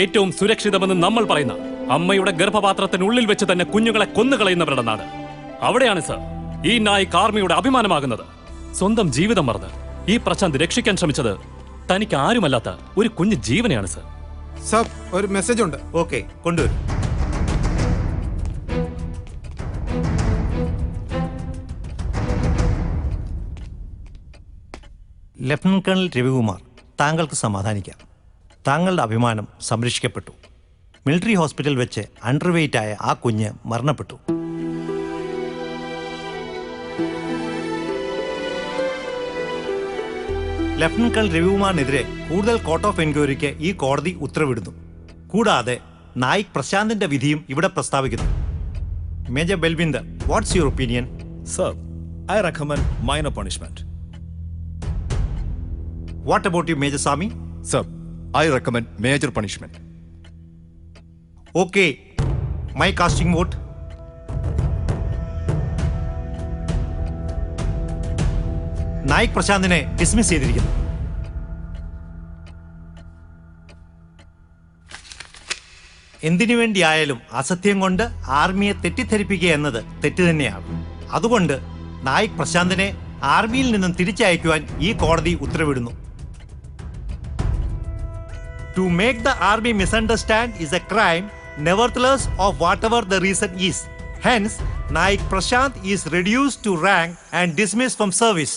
ഏറ്റവും സുരക്ഷിതമെന്ന് നമ്മൾ പറയുന്ന അമ്മയുടെ ഗർഭപാത്രത്തിനുള്ളിൽ വെച്ച് തന്നെ കുഞ്ഞുങ്ങളെ കൊന്നുകളയുന്നവരുടെ നാട്. അവിടെയാണ് സർ ഈ നായിക് ആർമിയുടെ അഭിമാനമാകുന്നത്. സ്വന്തം ജീവിതം മറന്ന് ഈ പ്രശാന്ത് രക്ഷിക്കാൻ ശ്രമിച്ചത് തനിക്ക് ആരുമല്ലാത്ത ഒരു കുഞ്ഞു ജീവനെയാണ് സർ. സർ, ഒരു മെസ്സേജ് ഉണ്ട്. ഓക്കെ, കൊണ്ടുവരും. ലഫ്റ്റനന്റ് കേണൽ രവികുമാർ, താങ്കൾക്ക് സമാധാനിക്കാം. താങ്കളുടെ അഭിമാനം സംരക്ഷിക്കപ്പെട്ടു. മിലിറ്ററി ഹോസ്പിറ്റൽ വെച്ച് അണ്ടർവെയ്റ്റ് ആയ ആ കുഞ്ഞ് മരണപ്പെട്ടു. ലഫ്റ്റനന്റ് കേണൽ രവികുമാറിനെതിരെ കൂടുതൽ കോർട്ട് ഓഫ് എൻക്വയറിക്ക് ഈ കോടതി ഉത്തരവിടുന്നു. കൂടാതെ നായിക് പ്രശാന്തിന്റെ വിധിയും ഇവിടെ പ്രസ്താവിക്കുന്നു. Major Balwinder, what's your opinion? Sir, I recommend minor punishment. What about you, Major Sami? Sir, I recommend major punishment. Okay, my casting vote. Naik പ്രശാന്തിനെ ഡിസ്മിസ് ചെയ്തിരിക്കുന്നു. എന്തിനു വേണ്ടിയായാലും അസത്യം കൊണ്ട് ആർമിയെ തെറ്റിദ്ധരിപ്പിക്കുക എന്നത് തെറ്റ് തന്നെയാണ്. അതുകൊണ്ട് നായിക് പ്രശാന്തിനെ ആർമിയിൽ നിന്നും തിരിച്ചയക്കുവാൻ ഈ കോടതി ഉത്തരവിടുന്നു. To make the army misunderstand is a crime, nevertheless of whatever the reason is. Hence, Naik Prashant is reduced to rank and dismissed from service.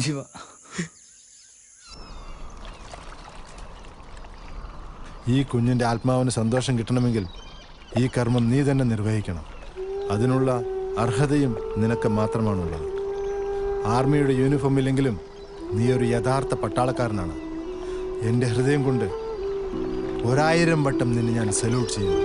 ജീവ. ഈ കുഞ്ഞിൻ്റെ ആത്മാവിന് സന്തോഷം കിട്ടണമെങ്കിൽ ഈ കർമ്മം നീ തന്നെ നിർവഹിക്കണം. അതിനുള്ള അർഹതയും നിനക്ക് മാത്രമാണുള്ളത്. ആർമിയുടെ യൂണിഫോമില്ലെങ്കിലും നീ ഒരു യഥാർത്ഥ പട്ടാളക്കാരനാണ്. എൻ്റെ ഹൃദയം കൊണ്ട് 1000 വട്ടം നിന്നെ ഞാൻ സല്യൂട്ട് ചെയ്യുന്നു.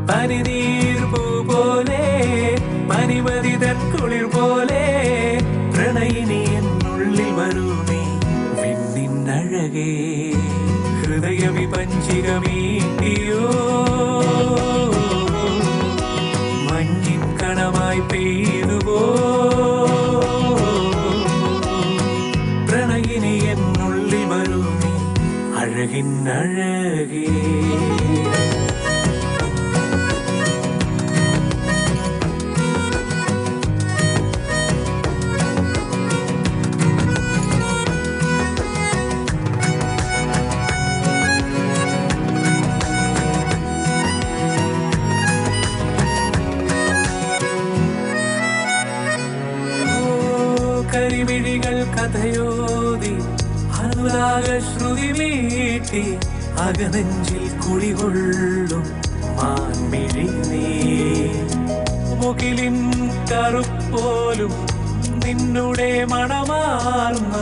പനിനീർപ്പൂ പോലെ പനിമതിതൻ കുളിർ പോലെ പ്രണയിനി എന്നുള്ളിൽ വരൂ നീ വിണ്ണിന്നഴകേ ഹൃദയവിപഞ്ചികമീട്ടിയോ മഞ്ഞിൻ കണമായി പെയ്തുവോ പ്രണയിനി എന്നുള്ളിൽ വരൂ നീ അഴകിന്നഴകേ. കരിമിഴികൾ കഥയോതി അനുരാഗശ്രുതി മീട്ടി അകനെഞ്ചിൽ കുളികൊള്ളും മാൻമിഴി നീ മുകിലിൻ കറുപ്പോലും നിന്നുടെ മണമാർന്ന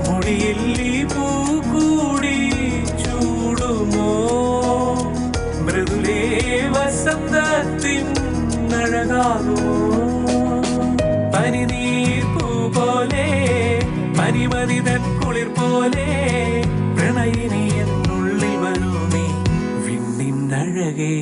മുടിയിൽ ഈ പൂ കൂടി ചൂടുമോ മൃദു വസന്തത്തിൻ അഴകാകുമോ പനിനീർപ്പൂ പോലെ പനിമതിതൻ കുളിർ പോലെ പ്രണയിനി എന്നുള്ളിൽ വരൂ നീ വിണ്ണിൻ അഴകേ